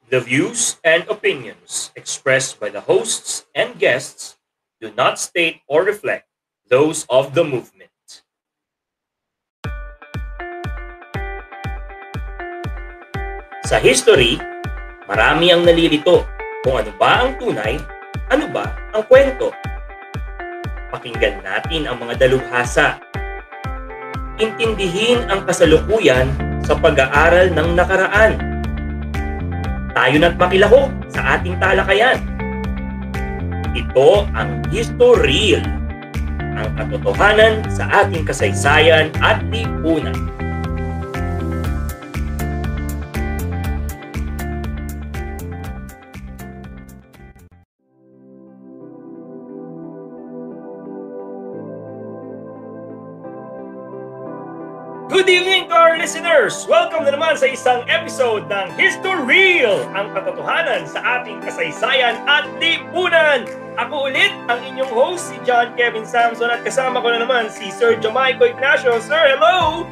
The views and opinions expressed by the hosts and guests do not state or reflect those of the movement. Sa history, marami ang nalilito kung ano ba ang tunay, ano ba ang kwento. Pakinggan natin ang mga dalubhasa. Intindihin ang kasalukuyan sa pag-aaral ng nakaraan. Tayo na't makilahok sa ating talakayan. Ito ang Historyl, ang katotohanan sa ating kasaysayan at lipunan. Good evening to our listeners! Welcome na naman sa isang episode ng Historyl, ang katotohanan sa ating kasaysayan at lipunan. Ako ulit ang inyong host, si John Kevin Samson, at kasama ko na naman si Sir Jamaico Ignacio. Sir, hello!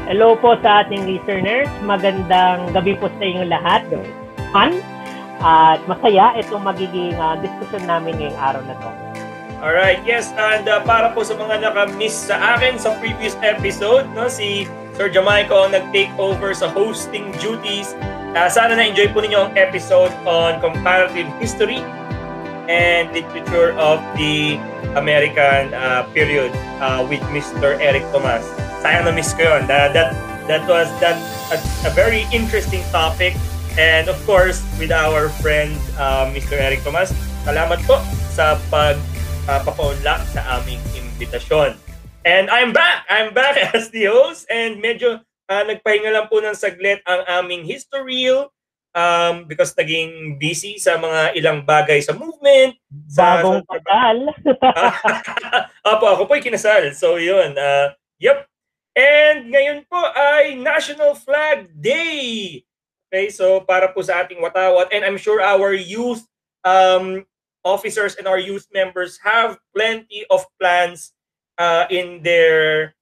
Hello po sa ating listeners. Magandang gabi po sa inyong lahat. Fun at masaya itong magiging discussion namin ngayong araw na to. Alright, yes, and para po sa mga nakamiss sa akin sa previous episode, no, si Sir Jamaico ang nag-take over sa hosting duties. Sana na-enjoy po ninyo ang episode on comparative history and literature of the American period with Mr. Eric Tomas. Sayang na-miss ko yun. That was a very interesting topic. And of course, with our friend Mr. Eric Tomas, salamat po sa papaunlak sa aming imbitasyon. And I'm back as the host, and medyo nagpahinga lang po ng saglit ang aming Historyl because naging busy sa mga ilang bagay sa movement. Bagong kasal. Ako po'y kinasal. So yun, yep. And ngayon po ay National Flag Day. Okay, so para po sa ating watawat, and I'm sure our youth officers and our youth members have plenty of plans in their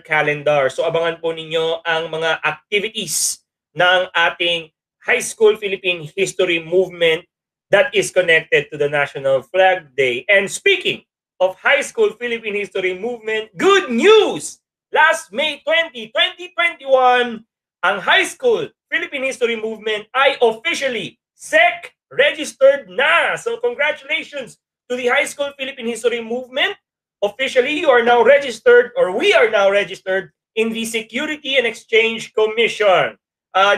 calendar. So abangan po ninyo ang mga activities ng ating High School Philippine History Movement that is connected to the National Flag Day. And speaking of High School Philippine History Movement, good news! Last May 20, 2021, ang High School Philippine History Movement ay officially SEC registered na. So congratulations to the High School Philippine History Movement. Officially, you are now registered, or we are now registered in the Security and Exchange Commission.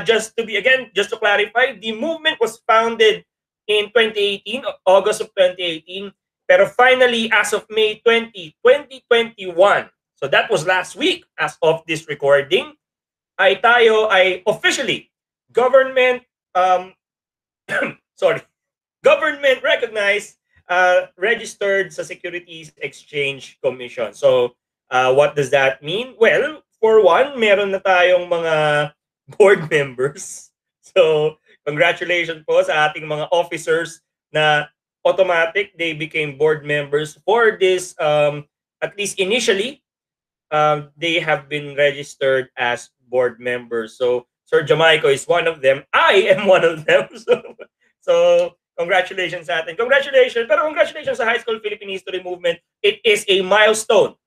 Just to clarify, the movement was founded in 2018, August of 2018, pero finally, as of May 20, 2021, so that was last week as of this recording, tayo ay officially government government recognized, registered sa Securities Exchange Commission. So, what does that mean? Well, for one, meron na tayong mga board members. So, congratulations po sa ating mga officers na automatic, they became board members for this, at least initially, they have been registered as board members. So, Sir Jamaico is one of them. I am one of them. So congratulations sa atin. Congratulations sa High School Philippine History Movement. It is a milestone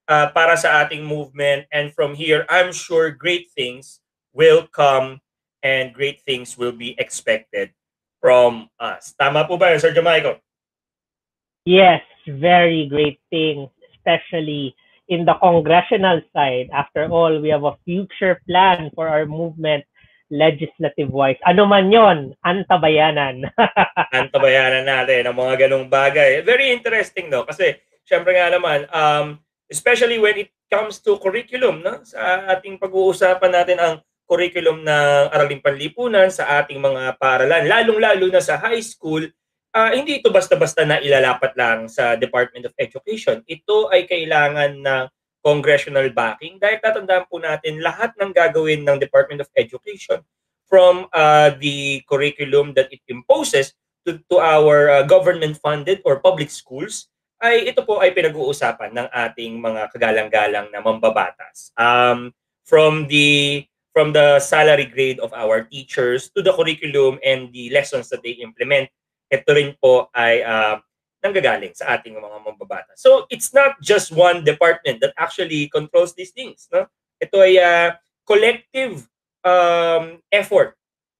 para sa ating movement. And from here, I'm sure great things will come and great things will be expected from us. Tama po ba, Sir Jamaico? Yes, very great things, especially in the congressional side. After all, we have a future plan for our movement legislative-wise. Ano man yon, antabayanan. Antabayanan natin ang mga ganong bagay. Very interesting, no? Kasi, syempre nga naman, especially when it comes to curriculum, no? Sa ating pag-uusapan natin ang curriculum ng Araling Panlipunan sa ating mga paaralan, lalong-lalo na sa high school, hindi ito basta-basta na ilalapat lang sa Department of Education. Ito ay kailangan ng congressional backing dahil tatandaan po natin lahat ng gagawin ng Department of Education from the curriculum that it imposes to our government-funded or public schools, ay ito po ay pinag-uusapan ng ating mga kagalang-galang na mambabatas. From the from the salary grade of our teachers to the curriculum and the lessons that they implement. Ito rin po ay nanggagaling sa ating mga mambabata. So it's not just one department that actually controls these things. No? Ito ay collective effort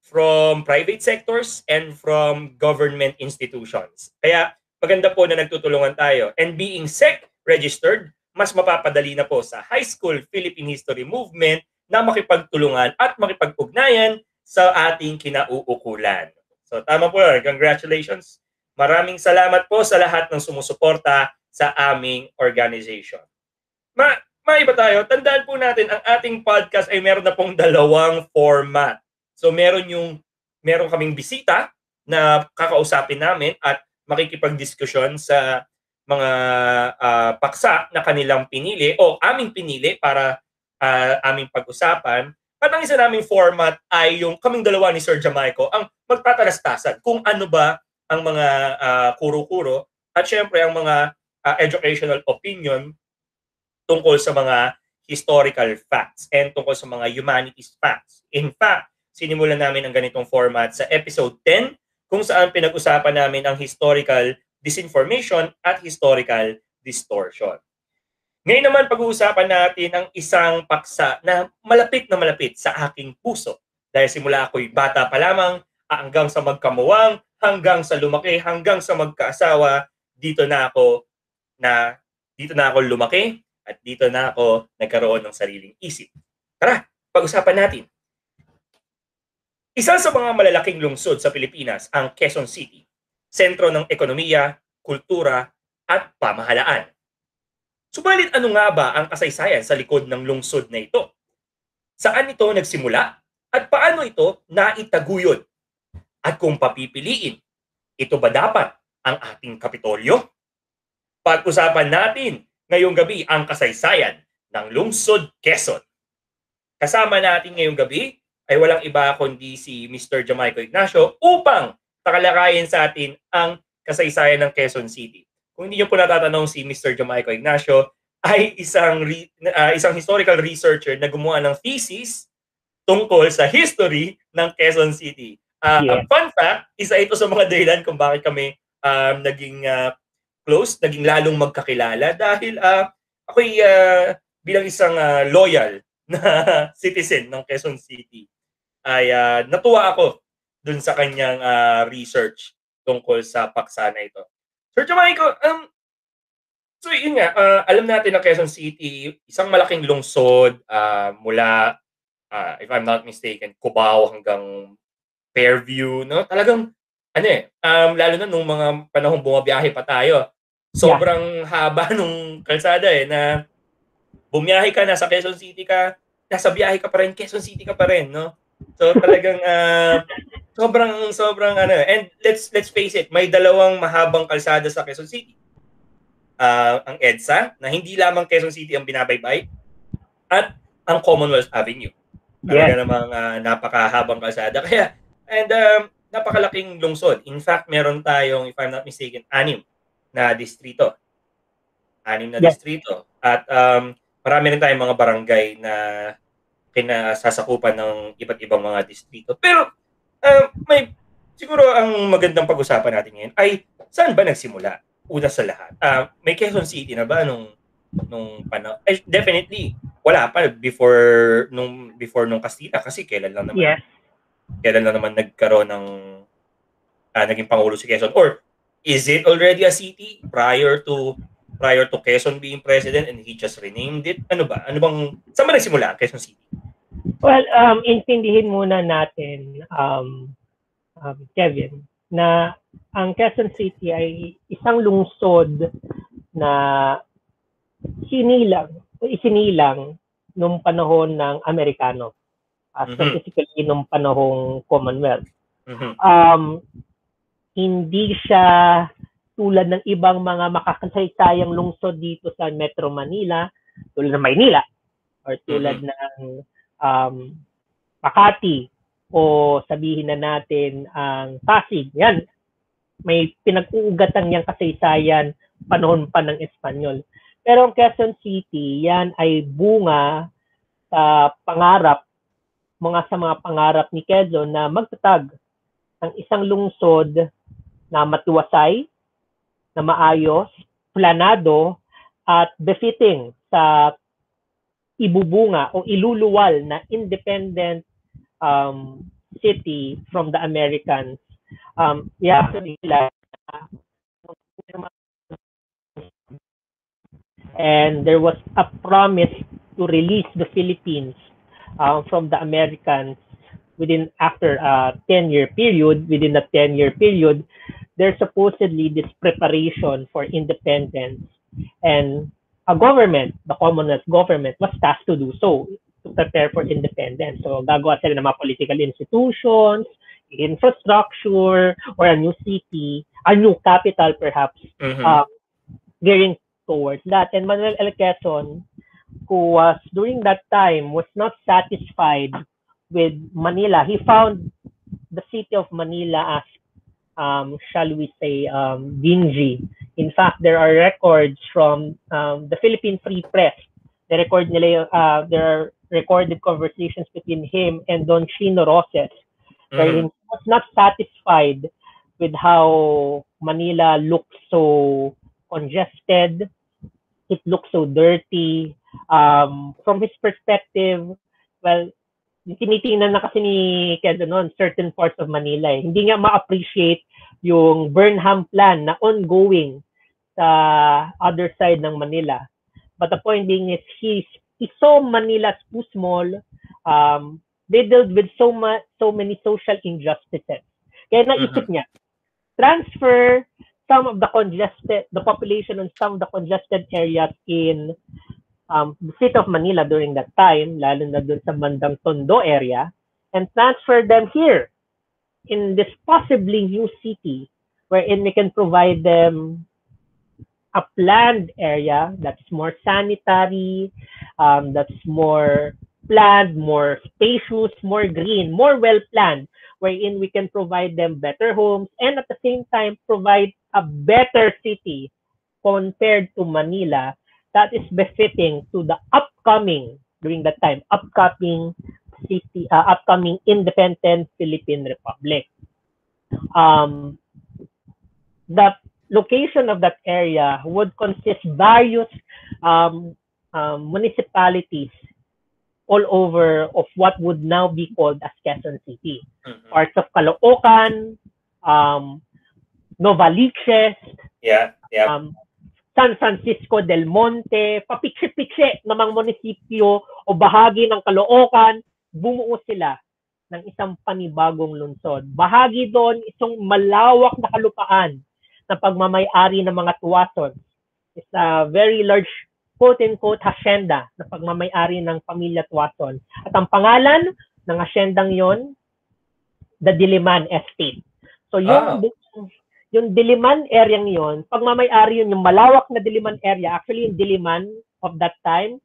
from private sectors and from government institutions. Kaya maganda po na nagtutulungan tayo. And being SEC registered, mas mapapadali na po sa high school Philippine History Movement na makipagtulungan at makipag-ugnayan sa ating kinauukulan. So tama po yun. Congratulations. Maraming salamat po sa lahat ng sumusuporta sa aming organization. Maiba tayo. Tandaan po natin, ang ating podcast ay meron na pong 2 format. So meron kaming bisita na kakausapin namin at makikipagdiskusyon sa mga paksa na kanilang pinili o aming pinili para aming pag-usapan. At ang isa naming format ay yung kaming dalawa ni Sir Jamaico ang magtatalastasan kung ano ba ang mga kuro-kuro at syempre ang mga educational opinion tungkol sa mga historical facts and tungkol sa mga humanities facts. In fact, sinimulan namin ang ganitong format sa episode 10 kung saan pinag-usapan namin ang historical disinformation at historical distortion. Ngayon naman pag-uusapan natin ang isang paksa na malapit sa aking puso. Dahil simula ako'y bata pa lamang, hanggang sa magkamuwang, hanggang sa lumaki, hanggang sa magkaasawa, dito na ako lumaki at dito na ako nagkaroon ng sariling isip. Tara, pag-usapan natin. Isa sa mga malalaking lungsod sa Pilipinas ang Quezon City, sentro ng ekonomiya, kultura at pamahalaan. Subalit ano nga ba ang kasaysayan sa likod ng lungsod na ito? Saan ito nagsimula at paano ito naitaguyod? At kung papipiliin, ito ba dapat ang ating Kapitolyo? Pag-usapan natin ngayong gabi ang kasaysayan ng lungsod Quezon. Kasama natin ngayong gabi ay walang iba kundi si Mr. Jamaico Ignacio upang takalakayin sa atin ang kasaysayan ng Quezon City. Kung hindi niyo po natatanong, si Mr. Jamaico Ignacio ay isang historical researcher na gumawa ng thesis tungkol sa history ng Quezon City. Fun fact, isa ito sa mga dahilan kung bakit kami naging close, naging lalong magkakilala dahil ako'y bilang isang loyal na citizen ng Quezon City ay natuwa ako dun sa kanyang research tungkol sa paksa na ito. Sir Jamaico, so yun nga, alam natin na Quezon City, isang malaking lungsod mula, if I'm not mistaken, Cubao hanggang Fairview, no? Talagang, lalo na nung mga panahong bumabiyahe pa tayo, sobrang haba nung kalsada na bumiyahe ka, nasa Quezon City ka, nasa biyahe ka pa rin, Quezon City ka pa rin, no? So talagang sobrang and let's face it, may 2 mahabang kalsada sa Quezon City. Ang EDSA na hindi lamang Quezon City ang binabaybay at ang Commonwealth Avenue. Talaga namang napakahabang kalsada kaya napakalaking lungsod. In fact, meron tayong, if I'm not mistaken, 6 na distrito. 6 na distrito at marami rin tayong mga barangay na kinasasakupan ng iba't ibang mga distrito. Pero may siguro ang magandang pag-usapan natin ngayon ay saan ba nagsimula? Una sa lahat. May Quezon City na ba nung panahon? Definitely wala pa before nung Kastila kasi kailan lang naman nagkaroon ng naging pangulo si Quezon, or is it already a city prior to Quezon being president and he just renamed it? Ano bang saan ba nagsimula Quezon City? Well, intindihin muna natin, Kevin, na ang Quezon City ay isang lungsod na isinilang nung panahon ng Amerikano, specifically nung panahong Commonwealth. Hindi siya tulad ng ibang mga makakasaysayang lungsod dito sa Metro Manila, tulad ng Maynila, or tulad ng Makati, o sabihin na natin ang Pasig. Yan, may pinag-uugatan niyang kasaysayan panahon pa ng Espanyol. Pero ang Quezon City, yan ay bunga sa pangarap sa mga pangarap ni Quezon na magtatag ng isang lungsod na matiwasay, na maayos, planado, at befitting sa ibubunga o iluluwal na independent city from the Americans. We have to realize and there was a promise to release the Philippines from the Americans after a 10-year period. Within a 10-year period, there's supposedly this preparation for independence, and a government, the Commonwealth government, was tasked to do so, to prepare for independence. So gagawa sila ng mga political institutions, infrastructure, or a new city, a new capital perhaps, gearing towards that. And Manuel L. Quezon, who was during that time was not satisfied with Manila. He found the city of Manila as, shall we say, dingy. In fact, there are records from the Philippine Free Press. There are recorded conversations between him and Don Chino Roses, wherein he was not satisfied with how Manila looked so congested. It looked so dirty. From his perspective, well, tinitingnan na kasi ni Quezon noon certain parts of Manila. Hindi niya ma-appreciate yung Burnham plan na ongoing sa other side ng Manila. But the point being is he saw Manila as too small. They dealt with so many social injustices. Kaya naisip niya, transfer the population on some of the congested areas in the city of Manila during that time, lalo na dun sa bandang Tondo area, and transfer them here in this possibly new city wherein we can provide them a planned area that's more sanitary, that's more planned, more spacious, more green, more well-planned, wherein we can provide them better homes and at the same time provide a better city compared to Manila that is befitting to the upcoming independent Philippine Republic. The location of that area would consist various municipalities all over of what would now be called as Quezon City. Parts of Caloocan, Novaliches, San Francisco del Monte, papitsi-pitsi ng mga munisipyo o bahagi ng Caloocan, bumuo sila ng isang panibagong lungsod. Bahagi doon, isang malawak na kalupaan na pagmamay-ari ng mga tuwason. It's a very large, quote-unquote, hacienda na pagmamay-ari ng pamilya Tuwason. At ang pangalan ng haciendang yon, the Diliman Estate. So yung Diliman area yon, pagmamay-ari yun, yung malawak na Diliman area, actually yung Diliman of that time,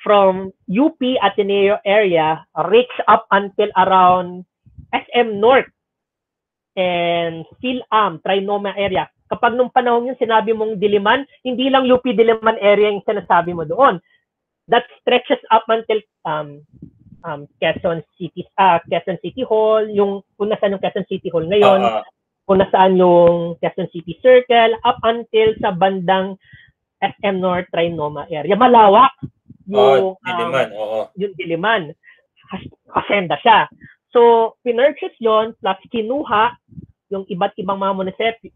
from UP Ateneo area, reach up until around SM North and PhilAm, Trinoma area. Kapag nung panahon yun, sinabi mong Diliman, hindi lang UP Diliman area yung sinasabi mo doon. That stretches up until Quezon City Hall, yung kung nasaan yung Quezon City Hall ngayon, kung nasaan yung Quezon City Circle, up until sa bandang SM North Trinoma area. Malawak yung Diliman, yung Diliman. Hacienda siya. So, pinurchase yon plus kinuha yung iba't ibang mga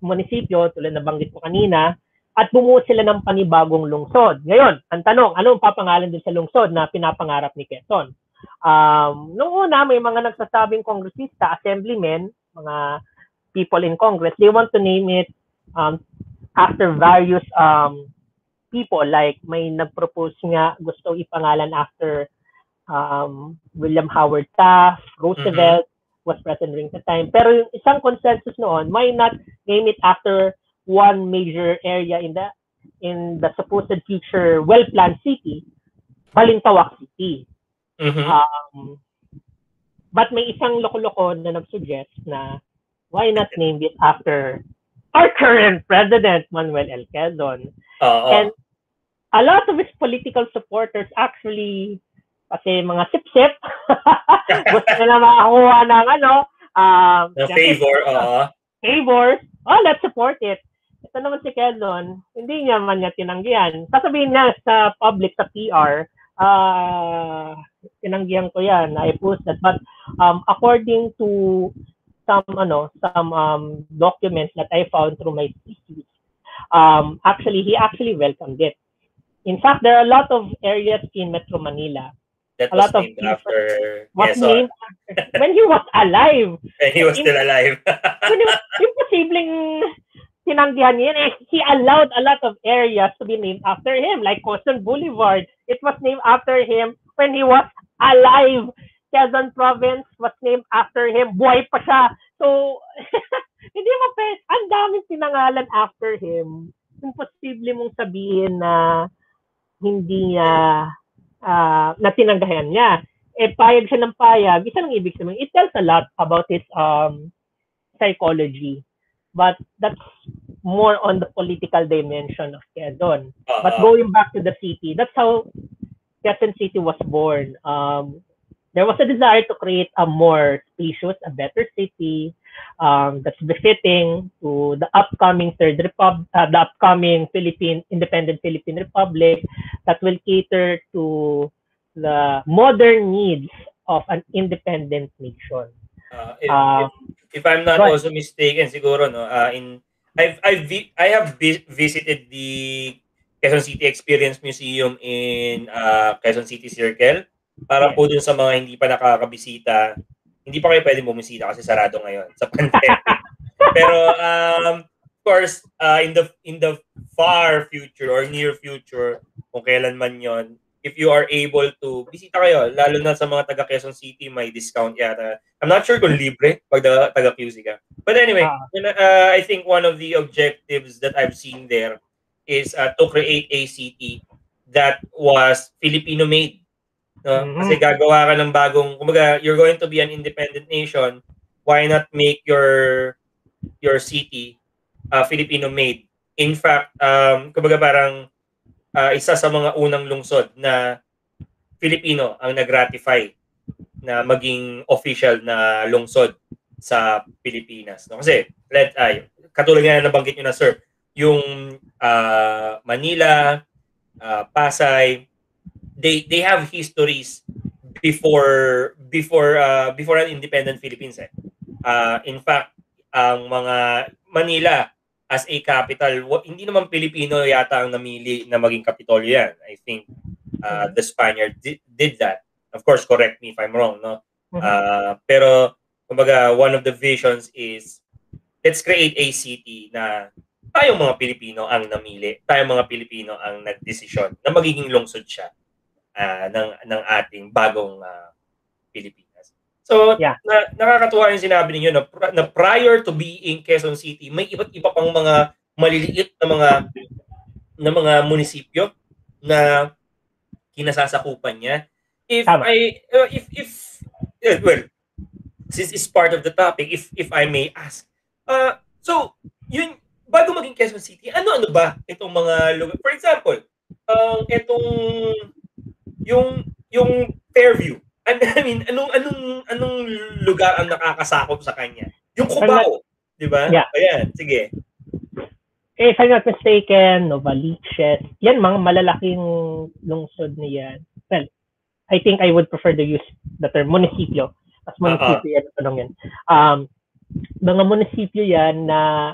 munisipyo, tulad na banggit ko kanina, at bumuo sila ng panibagong lungsod. Ngayon, ang tanong, ano ang papangalan din sa lungsod na pinapangarap ni Quezon? Noong una, may mga nagsasabing kongresista, assemblymen, mga people in Congress, they want to name it after various people. Like, may nag-propose nga, gusto ipangalan after William Howard Taft, Roosevelt, was present during the time. Pero yung isang consensus noon, why not name it after one major area in the supposed future well-planned city, Balintawak City. But may isang loko-loko na nag-suggest na why not name it after our current president, Manuel L. Quezon. And a lot of his political supporters actually Kasi mga sip-sip, gusto nila makakuha ng favor, favors. Oh, let's support it. Ito naman si Quezon, hindi niya man niya tinanggihan. Sasabihin niya sa public, sa PR, tinanggihan ko yan, I post that. But according to some documents that I found through my thesis, he actually welcomed it. In fact, there are a lot of areas in Metro Manila. That was named after Quezon. When he was alive. When he was still alive. Imposibleng tinanggihan niya. He allowed a lot of areas to be named after him, like Quezon Boulevard. It was named after him when he was alive. Quezon Province was named after him. Buhay pa siya. So, hindi mo pa, ang daming pinangalan after him. Imposible mong sabihin na hindi niya na tinanggahan niya. Payag siya ng payag. Isa lang ibig sabihin. It tells a lot about his psychology. But that's more on the political dimension of Quezon. But going back to the city, that's how Quezon City was born. There was a desire to create a more spacious, a better city that's befitting to the upcoming the upcoming independent Philippine Republic that will cater to the modern needs of an independent nation. If I'm not also mistaken, siguro no, I have visited the Quezon City Experience Museum in Quezon City Circle. Para po dun sa mga hindi pa nakakabisita, hindi pa kayo pwede bumisita kasi sarado ngayon sa pandemic. Pero of course, in the far future or near future, kung kailan man yon, if you are able to bisita kayo, lalo na sa mga taga Quezon City, may discount yata. I'm not sure kung libre pag taga QC ka. But anyway, I think one of the objectives that I've seen there is to create a city that was Filipino-made. No? Kasi gagawa ka ng bagong, kumbaga, you're going to be an independent nation, why not make your city Filipino-made? In fact, kumbaga parang isa sa mga unang lungsod na Filipino ang nag-ratify na maging official na lungsod sa Pilipinas. No? Kasi, katulad nga nabanggit nyo na, sir, yung Manila, Pasay, they have histories before an independent Philippines. In fact, ang mga Manila as a capital, hindi naman Pilipino yata ang namili na maging kapitolyo yan. I think the Spaniard did that. Of course, correct me if I'm wrong, no? Pero kumbaga, one of the visions is let's create a city na tayong mga Pilipino ang namili, tayong mga Pilipino ang nagdesisyon na magiging lungsod siya ng ating bagong Pilipinas. So, nakakatuwa yung sinabi niyo na prior to being Quezon City, may iba't iba pang mga maliliit na mga munisipyo na kinasasakupan niya. Since it's part of the topic, if I may ask, so yun, bago maging Quezon City, ano ba itong mga lugar? For example, yung Fairview. I mean, anong lugar ang nakakasakop sa kanya? Yung Cubao, di ba? Yeah. Ayan, sige. If I'm not mistaken, Novaliches, yan mga malalaking lungsod niyan. Well, I think I would prefer to use the term munisipyo. As munisipyo yan, tanong yan. Mga munisipyo yan na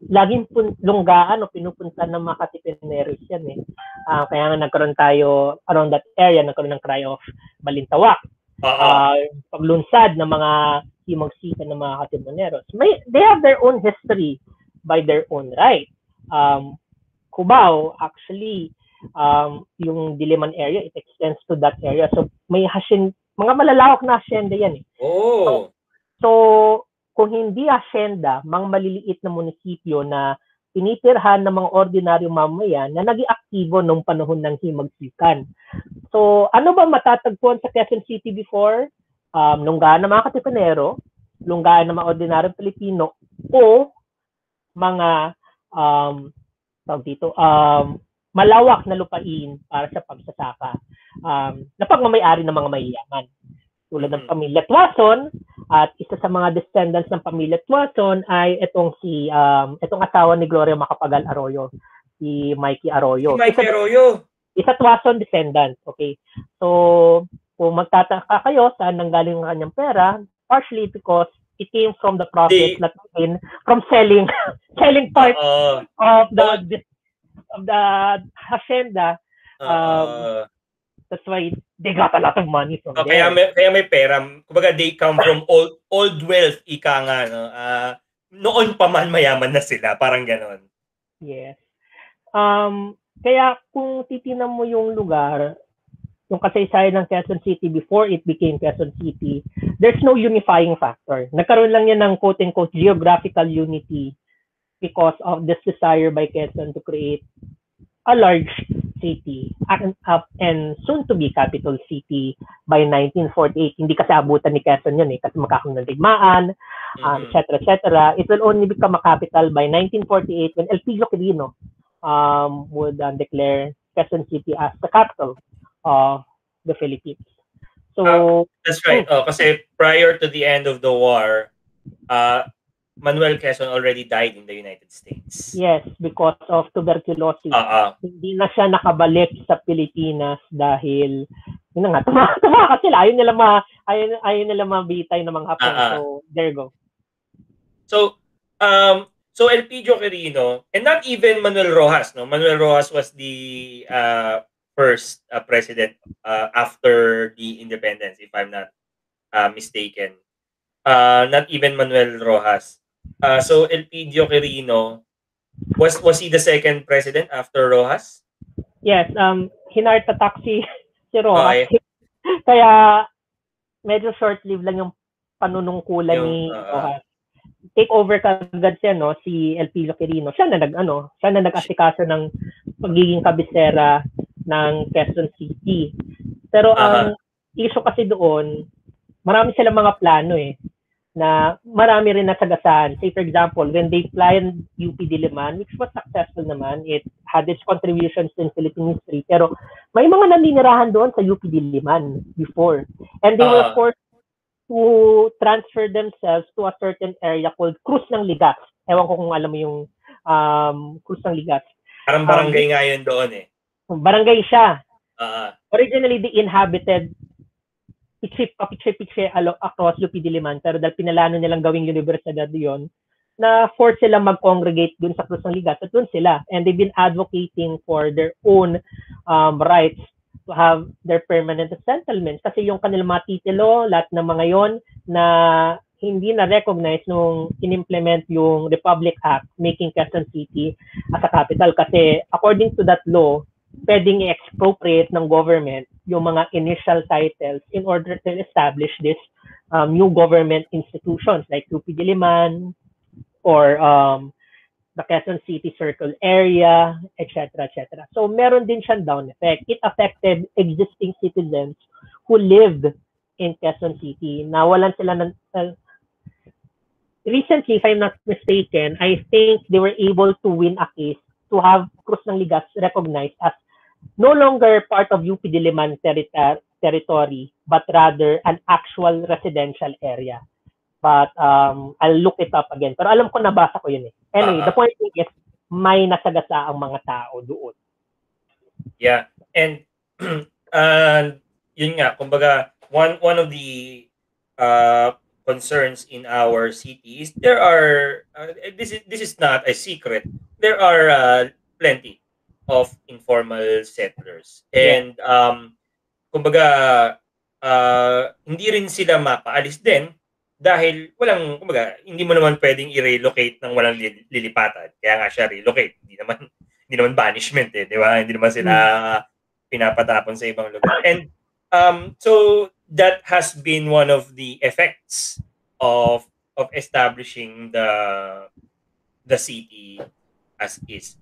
laging lunggaan o pinupunta ng mga katipineros yan eh. Kaya nga nagkaroon tayo around that area, nagkaroon ng cry of Balintawak. Paglunsad ng mga himagsikan ng mga katipineros. They have their own history by their own right. Cubao, actually, yung Diliman area, it extends to that area. So, may mga malalawak na hacienda yan eh. Oh. So kung hindi hacienda, mga maliliit na munisipyo na tinitirhan ng mga ordinaryong mamayan na naging aktibo nung panahon ng himagsikan. So, ano ba matatagpuan sa Quezon City before? Lunggaan ng mga katipunero, lunggaan ng mga ordinaryong Pilipino, o mga malawak na lupain para sa pagsasaka na pagmamayari ng mga mayayaman. Tulad ng pamilya Tuason, at isa sa mga descendants ng pamilya Tuason ay itong asawa ni Gloria Macapagal Arroyo, si Mikey Arroyo. Si Mikey Arroyo. Isa Tuason descendant, okay? So, kung magtataka kayo saan nanggaling ang kanyang pera, partially because it came from the profit not from selling part of the hacienda. That's why they got a lot of money from there. Kaya may pera. Kumbaga, they come from old wealth, ika nga. No? Noon pa man mayaman na sila. Parang ganon. Yes. Kaya kung titingnan mo yung lugar, yung kasaysayan ng Quezon City before it became Quezon City, there's no unifying factor. Nagkaroon lang yan ng quote-unquote geographical unity because of this desire by Quezon to create a large city and soon to be capital city by 1948. Hindi kasi abutan ni Quezon yun kasi magkakaroon ng digmaan, etc. It will only become a capital by 1948 when Elpidio Quirino would declare Quezon City as the capital of the Philippines. So that's right. Kasi prior to the end of the war, Manuel Quezon already died in the United States. Yes, because of tuberculosis. Hindi na siya nakabalik sa Pilipinas dahil tumakas sila. Ayun nila mabitay ng mga Hapon. So there you go. So Elpidio Quirino, and not even Manuel Rojas. No, Manuel Rojas was the first president after the independence, if I'm not mistaken. Not even Manuel Rojas. So Elpidio Quirino, was he the second president after Rojas? Yes, hinartatak si Rojas. Okay. Kaya medyo short-lived lang yung panunungkulan ni Rojas. Take over kagad siya, no, si Elpidio Quirino. Siya na nag-asikaso ng pagiging kabisera ng Quezon City. Pero ang issue kasi doon, marami silang mga plano na marami rin nasagasaan. Say for example, when they planned UP Diliman, which was successful naman, it had its contributions in Philippine history, pero may mga naninirahan doon sa UP Diliman before. And they were forced to transfer themselves to a certain area called Cruz ng Ligas. Ewan ko kung alam mo yung Cruz ng Ligas. Parang barangay nga yun doon Barangay siya. Originally, they inhabited pikse across UP Diliman, pero dahil pinalano nilang gawing universidad yun, na force sila mag-congregate dun sa Cruz ng Ligas at dun sila. And they've been advocating for their own rights to have their permanent settlement. Kasi yung kanilang mga titulo, lahat ng mga yon na hindi na-recognize nung in-implement yung Republic Act making Quezon City as a capital. Kasi according to that law, pwedeng i-expropriate ng government yung mga initial titles in order to establish this new government institutions like UP Diliman or the Quezon City Circle area, etc., etc. So meron din siyang down effect. It affected existing citizens who lived in Quezon City. Nawalan sila ng recently, if I'm not mistaken, I think they were able to win a case to have Cruz ng Ligas recognized as no longer part of UP Diliman territory, but rather an actual residential area. But I'll look it up again. Pero alam ko, nabasa ko yun Anyway, the point is, may nasagasa ang mga tao doon. Yeah. And yun nga, kumbaga, one of the concerns in our city is there are, this is not a secret, there are plenty of informal settlers. And kumbaga hindi rin sila mapaalis din dahil walang, kumbaga, hindi mo naman pwedeng i-relocate ng walang lilipatan. Kaya nga siya relocate. Hindi naman banishment di ba? Hindi naman sila pinapatapon sa ibang lugar. And so that has been one of the effects of establishing the city as is.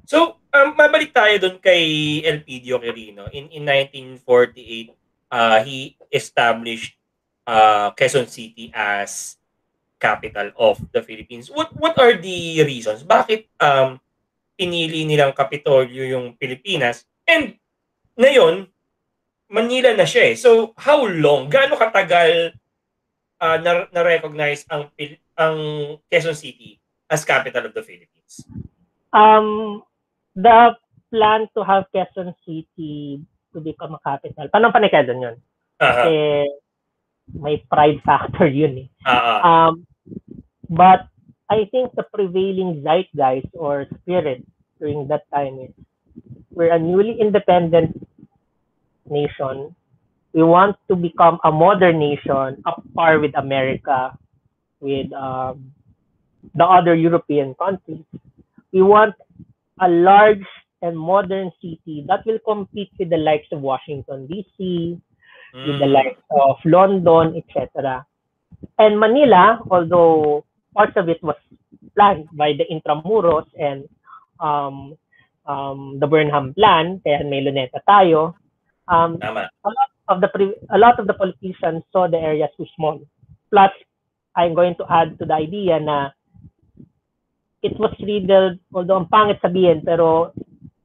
So mabalik tayo doon kay Elpidio Quirino. In 1948, he established Quezon City as capital of the Philippines. What are the reasons? Bakit pinili nilang Kapitolyo yung Pilipinas. And ngayon, Manila na siya eh. So, how long? Gaano katagal na-recognize ang Quezon City as capital of the Philippines? The plan to have Quezon City to become a capital, panahon ni Quezon yun. Kasi may pride factor yun eh. But I think the prevailing zeitgeist or spirit during that time is we're a newly independent nation. We want to become a modern nation up par with America, with the other European countries. We want a large and modern city that will compete with the likes of Washington, D.C., with the likes of London, etc. And Manila, although parts of it was planned by the Intramuros and the Burnham Plan, kaya may Luneta tayo. A lot of the politicians saw the area too small. Plus, I'm going to add to the idea na it was riddled, although ang pangit sabihin, pero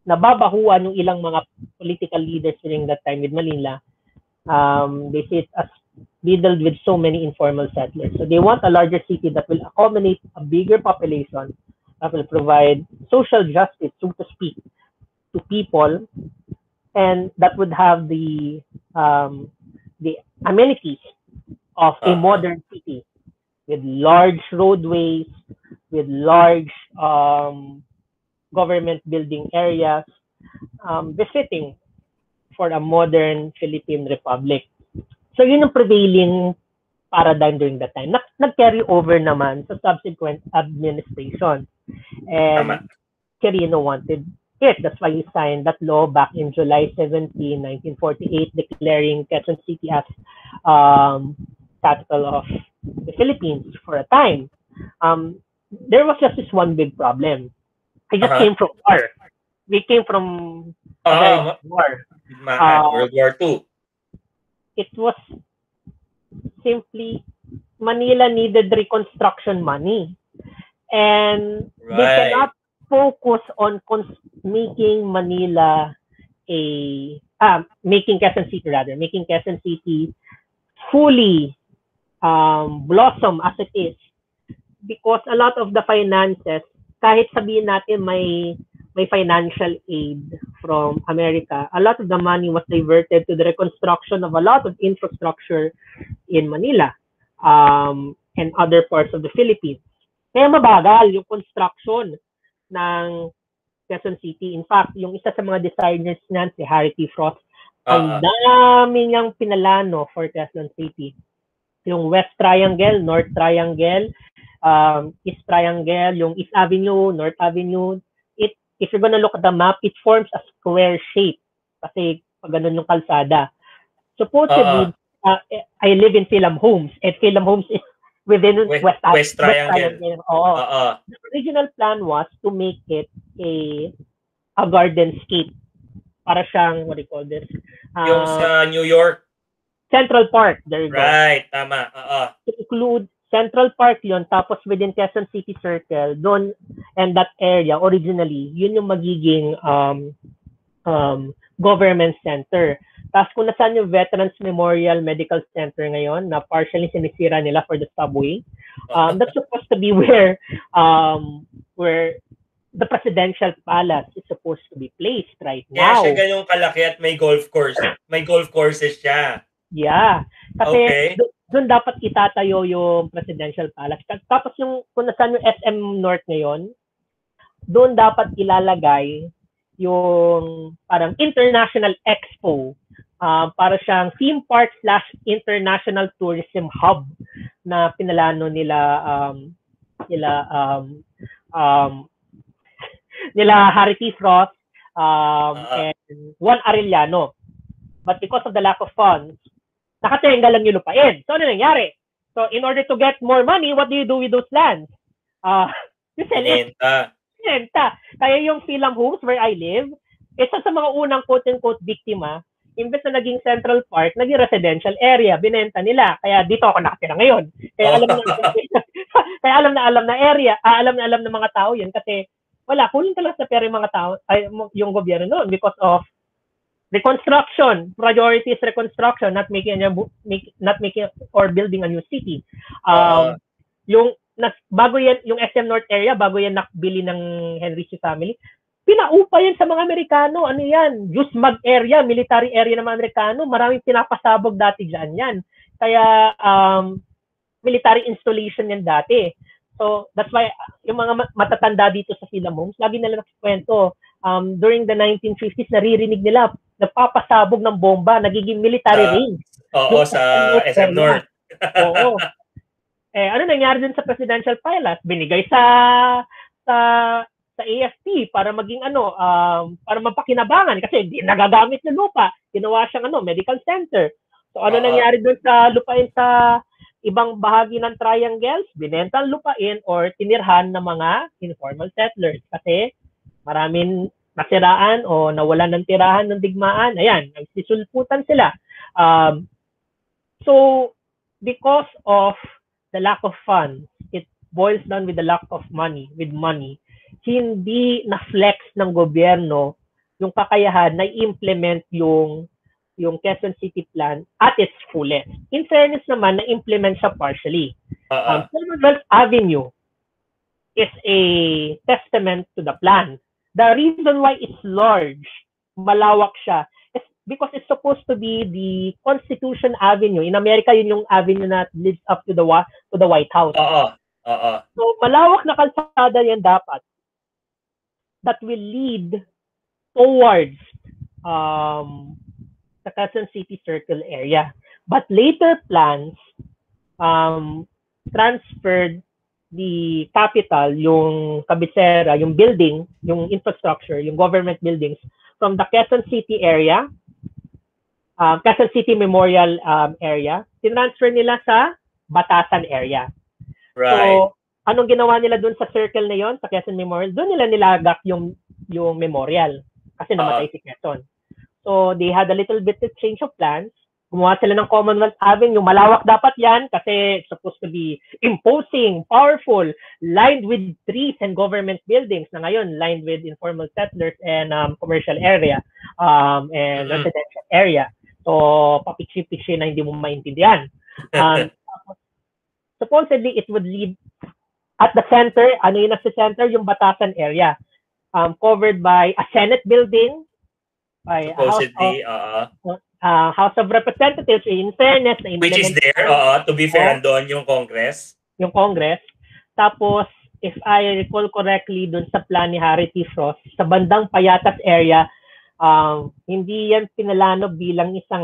nababahuan yung ilang mga political leaders during that time with Manila. They see it as riddled with so many informal settlers. So they want a larger city that will accommodate a bigger population, that will provide social justice, so to speak, to people, and that would have the amenities of a modern city with large roadways, with large government building areas, befitting for a modern Philippine Republic. So yun yung prevailing paradigm during that time. Nag-carry over naman sa subsequent administration. And Quirino wanted it. That's why he signed that law back in July 17, 1948, declaring Quezon City as capital of the Philippines for a time. There was just this one big problem. I just came from war. We came from war. World War II. It was simply Manila needed reconstruction money. And they cannot focus on making Manila making Quezon City fully blossom as it is. Because a lot of the finances, kahit sabihin natin may financial aid from America, a lot of the money was diverted to the reconstruction of a lot of infrastructure in Manila and other parts of the Philippines. Kaya mabagal yung construction ng Quezon City. In fact, yung isa sa mga designers niyan, si Harry T. Frost, ang dami niyang pinalano for Quezon City. Yung West Triangle, North Triangle, East Triangle, yung East Avenue, North Avenue. If you're gonna look at the map, it forms a square shape kasi pag ganun yung kalsada. Supposedly, I live in Philem Homes, and Philem Homes is within West Triangle. The original plan was to make it a gardenscape. Para siyang, what do you call this? Yung sa New York. Central Park, there you go. Right, tama. To include Central Park yun, tapos within Quezon City Circle, doon, and that area, originally, yun yung magiging government center. Tapos kung nasaan yung Veterans Memorial Medical Center ngayon, na partially sinisira nila for the subway, that's supposed to be where the presidential palace is supposed to be placed right now. Kaya siya ganyong kalaki at may golf course. May golf courses siya. Yeah. Kasi doon dapat itatayo yung presidential palace. Tapos yung kung nasaan yung SM North ngayon, doon dapat ilalagay yung parang international expo. Para siyang theme park / international tourism hub na pinalano nila Harry T. Frost and Juan Arellano. But because of the lack of funds, nakatenga lang yung lupain. So, ano nangyari? So, in order to get more money, what do you do with those lands? You sell it. Binenta. Kaya yung Philem Homes where I live, isa sa mga unang quote-unquote biktima, imbes na naging Central Park, naging residential area. Binenta nila. Kaya dito ako nakatira ngayon. Kaya alam na area. Alam na mga tao yun kasi Wala, kunin talaga sa pera yung mga tao, ay, yung gobyerno noon because of reconstruction. Priority is reconstruction, not making or building a new city. Yung bago yan, yung SM North area, bago yan nakbili ng Henry C. family, pinaupa yan sa mga Amerikano. Ano yan? Jusmag area, military area ng mga Amerikano. Maraming pinapasabog dati dyan yan. Kaya, military installation yan dati. So, that's why, yung mga matatanda dito sa Silamongs, lagi nila nagkwento, during the 1950s, naririnig nila, nagpapasabog ng bomba, nagiging military range. Oo, sa SM North. Oo. Ano nangyari dun sa Presidential Palace? Binigay sa AFP para maging para mapakinabangan kasi hindi nagagamit na lupa. Ginawa siyang medical center. So ano nangyari dun sa lupain sa ibang bahagi ng triangles? Binenta ang lupain or tinirhan ng mga informal settlers kasi maraming nasiraan o nawalan ng tirahan ng digmaan. Ayan, nagsisulputan sila. So, because of the lack of funds, it boils down with the lack of money, hindi na-flex ng gobyerno yung kakayahan na i-implement yung Quezon City Plan at its fullest. In fairness naman, na-implement siya partially. Commonwealth Avenue is a testament to the plan. The reason why it's large, malawak siya, is because it's supposed to be the Constitution Avenue. In America, yun yung avenue na leads up to the White House. So, malawak na kalsada yan dapat that will lead towards the Quezon City Circle area. But later plans transferred the capital, yung kabisera, yung building, yung infrastructure, yung government buildings from the Quezon City area, Quezon City Memorial area, tinransfer nila sa Batasan area. Right. So, anong ginawa nila dun sa circle na yon, sa Quezon Memorial? Doon nila nilagak yung memorial kasi namatay si Quezon. So, they had a little bit of change of plans. Gumawa sila ng Commonwealth Avenue. Malawak dapat yan kasi it's supposed to be imposing, powerful, lined with trees and government buildings na ngayon lined with informal settlers and commercial area and residential area. So, papiksi-piksi na hindi mo maintindihan. Supposedly, it would lead at the center, ano yun sa center? Yung Batasan area. Covered by a Senate building, by House of Representatives, in fairness. Which is there, to be fair, andon yung Congress. Yung Congress. Tapos, if I recall correctly, dun sa plan ni Harry T. Frost, sa bandang Payatas area, hindi yan pinalano bilang isang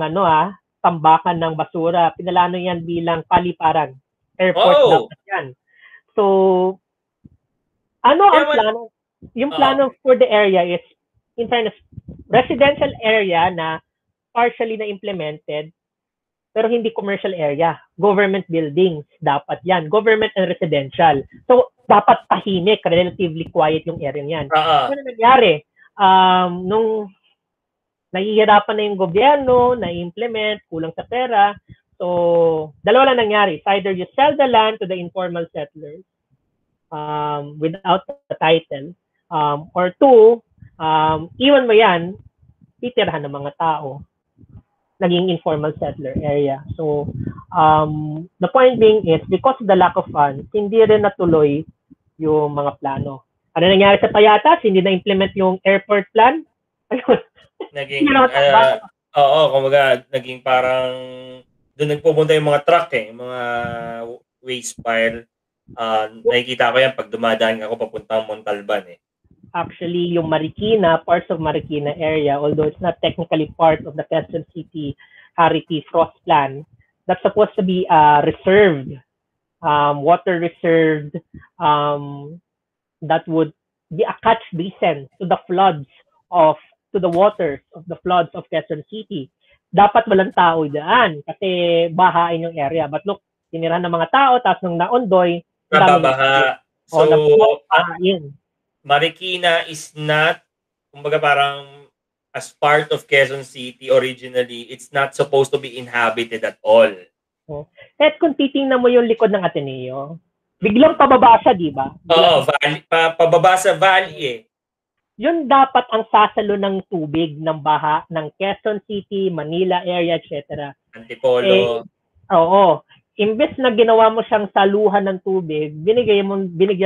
tambakan ng basura. Pinalano yan bilang paliparan. Airport dapat yan. So, ano ang plano? Yung plano for the area is, in fairness, residential area na partially na implemented, pero hindi commercial area. Government buildings, dapat yan. Government and residential. So, dapat tahimik, relatively quiet yung area yan. Ano nangyari? Nung nahihirapan na yung gobyerno, na-implement, kulang sa pera, so, dalawa lang nangyari. It's either you sell the land to the informal settlers without the title, or two, iwan mo yan, titirahan ng mga tao, naging informal settler area. So, the point being is, because of the lack of funds, hindi rin natuloy yung mga plano. Ano nangyari sa Payatas? Hindi na-implement yung airport plan? Naging, kumbaga, naging parang, doon nagpupunta yung mga truck mga waste pile. Nakikita ko yan pag dumadaan ako papuntang Montalban Actually, yung Marikina, parts of Marikina area, although it's not technically part of the Quezon City Harry T. Frost plan, that's supposed to be reserved, water reserved, that would be a catch basin to the waters of the floods of Quezon City. Dapat walang tao dyan kasi bahain yung area. But look, tinirahan ng mga tao, tapos nung naondoy, nababaha. So, Marikina is not, kumbaga parang as part of Quezon City originally, it's not supposed to be inhabited at all. Kahit kung titingnan mo yung likod ng Ateneo, Biglang pababa siya, di ba? Oo, pababa sa valley eh. Yun dapat ang sasalo ng tubig ng baha ng Quezon City, Manila area, etc. Antipolo. Oo. Imbes na ginawa mo siyang saluhan ng tubig, binigyan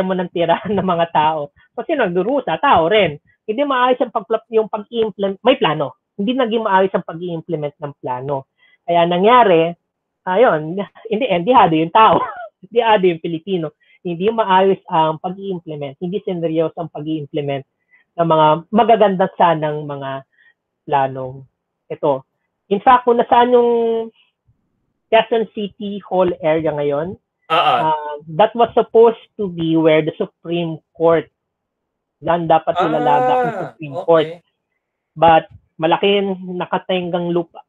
mo ng tirahan ng mga tao. Kasi nagdurusa, tao rin. Hindi maayos yung pag-implement, may plano. Hindi naging maayos ang pag-implement ng plano. Kaya nangyari, ayun, in the end, dihado yung tao. Dihado yung Pilipino. Hindi maayos ang pag-implement. Hindi seryoso ang pag-implement ng mga magaganda sanang mga planong ito. In fact, kung nasaan yung Quezon City Hall area ngayon, that was supposed to be where the Supreme Court, yan dapat ilalaga ng Supreme Court. But malaking nakatenggang lupa,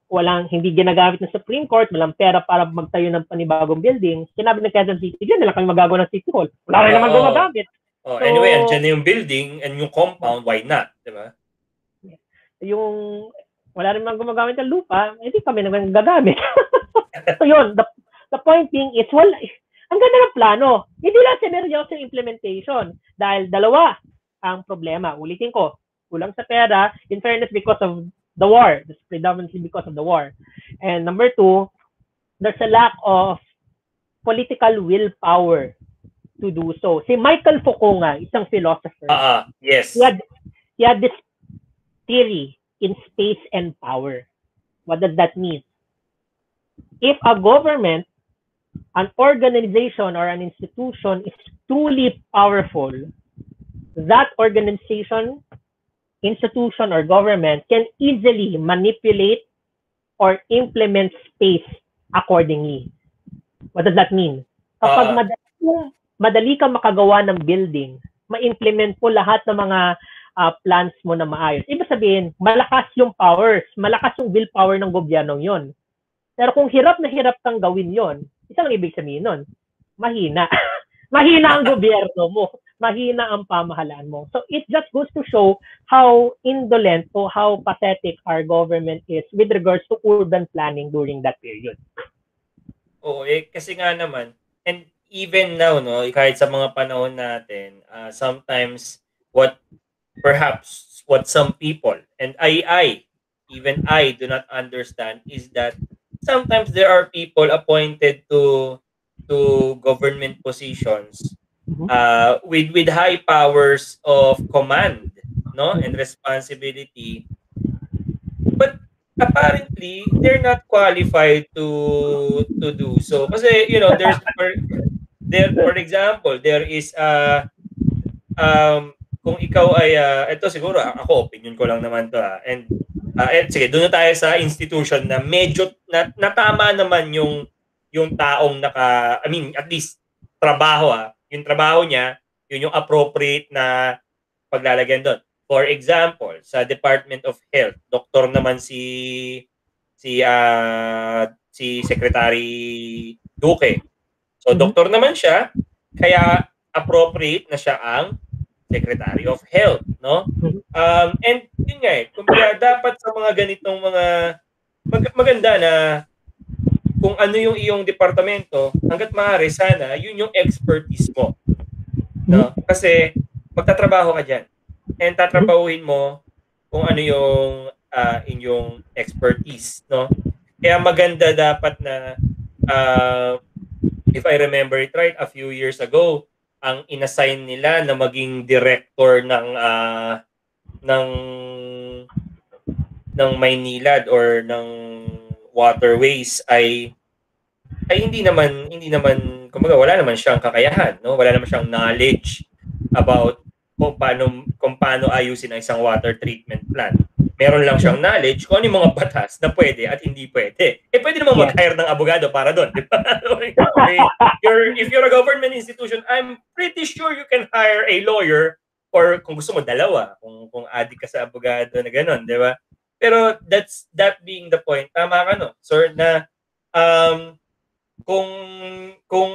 hindi ginagamit ng Supreme Court, walang pera para magtayo ng panibagong building. Sinabi ng Quezon City, diyan nila kami magagawa ng City Hall. Wala rin naman gumagamit. So, anyway, andyan na yung building and yung compound, why not? Diba? Yung wala rin naman gumagamit ng lupa, hindi kami naman gagamit. So yun, the point being is, ang ganda ng plano. Hindi lang sineryoso yung implementation. Dahil dalawa ang problema. Ulitin ko, kulang sa pera, in fairness because of the war. That's predominantly because of the war. And number two, there's a lack of political willpower to do so. Si Michael Foucault nga, isang philosopher. Yes. He had this theory in space and power. What does that mean? If a government, an organization, or an institution is truly powerful, that organization, institution, or government can easily manipulate or implement space accordingly. What does that mean? Kapag madali ka makagawa ng building, ma-implement mo lahat ng mga plans mo na maayos. Ibig sabihin, malakas yung powers, malakas yung willpower ng gobyernong yon. Pero kung hirap na hirap kang gawin yon, isang ibig sabihin nun, mahina. Mahina ang gobyerno mo. Mahina ang pamahalaan mo. So it just goes to show how indolent o how pathetic our government is with regards to urban planning during that period. Oo, kasi nga naman, and even now, no, kahit sa mga panahon natin, sometimes perhaps what some people, and even I do not understand, is that sometimes there are people appointed to government positions with high powers of command, no, and responsibility, but apparently they're not qualified to do so. Kasi there's for example, there is kung ikaw ay ito siguro ako, opinion ko lang naman to and sige, doon na tayo sa institution na medyo natama naman yung taong at least trabaho yung trabaho niya, yun yung appropriate na paglalagyan doon. For example, sa Department of Health, doktor naman si Secretary Duque. So doktor naman siya, kaya appropriate na siya ang Secretary of Health, no? And yun nga kumbaga dapat sa mga ganitong mga maganda na kung ano yung iyong departamento, hangga't maaari sana yun yung expertise mo. No? Kasi magtatrabaho ka diyan and tatrabahuhin mo kung ano yung inyong expertise, no? Kaya maganda dapat na if I remember it right, a few years ago, ang inassign nila na maging director ng Maynilad or ng waterways ay hindi naman kumbaga wala naman siyang kakayahan, no? Wala naman siyang knowledge about kung paano ayusin ang isang water treatment plant. Meron lang siyang knowledge kung ano yung mga batas na pwede at hindi pwede. Pwede naman mag-hire ng abogado para doon, di ba? If you're a government institution, I'm pretty sure you can hire a lawyer or kung gusto mo dalawa, kung adik ka sa abogado na gano'n, di ba? Pero that being the point, tama ka, no? Sir, na kung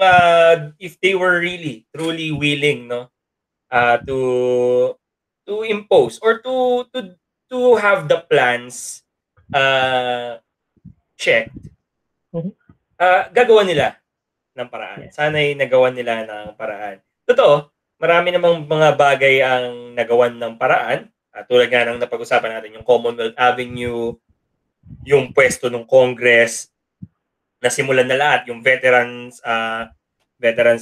if they were really truly willing, no, to impose or to have the plans checked, gagawa nila ng paraan. Sana'y nagawan nila ng paraan. Totoo, marami namang mga bagay ang nagawan ng paraan. Tulad nga ng napag-usapan natin, yung Commonwealth Avenue, yung pwesto ng Congress, nasimulan na lahat, yung Veterans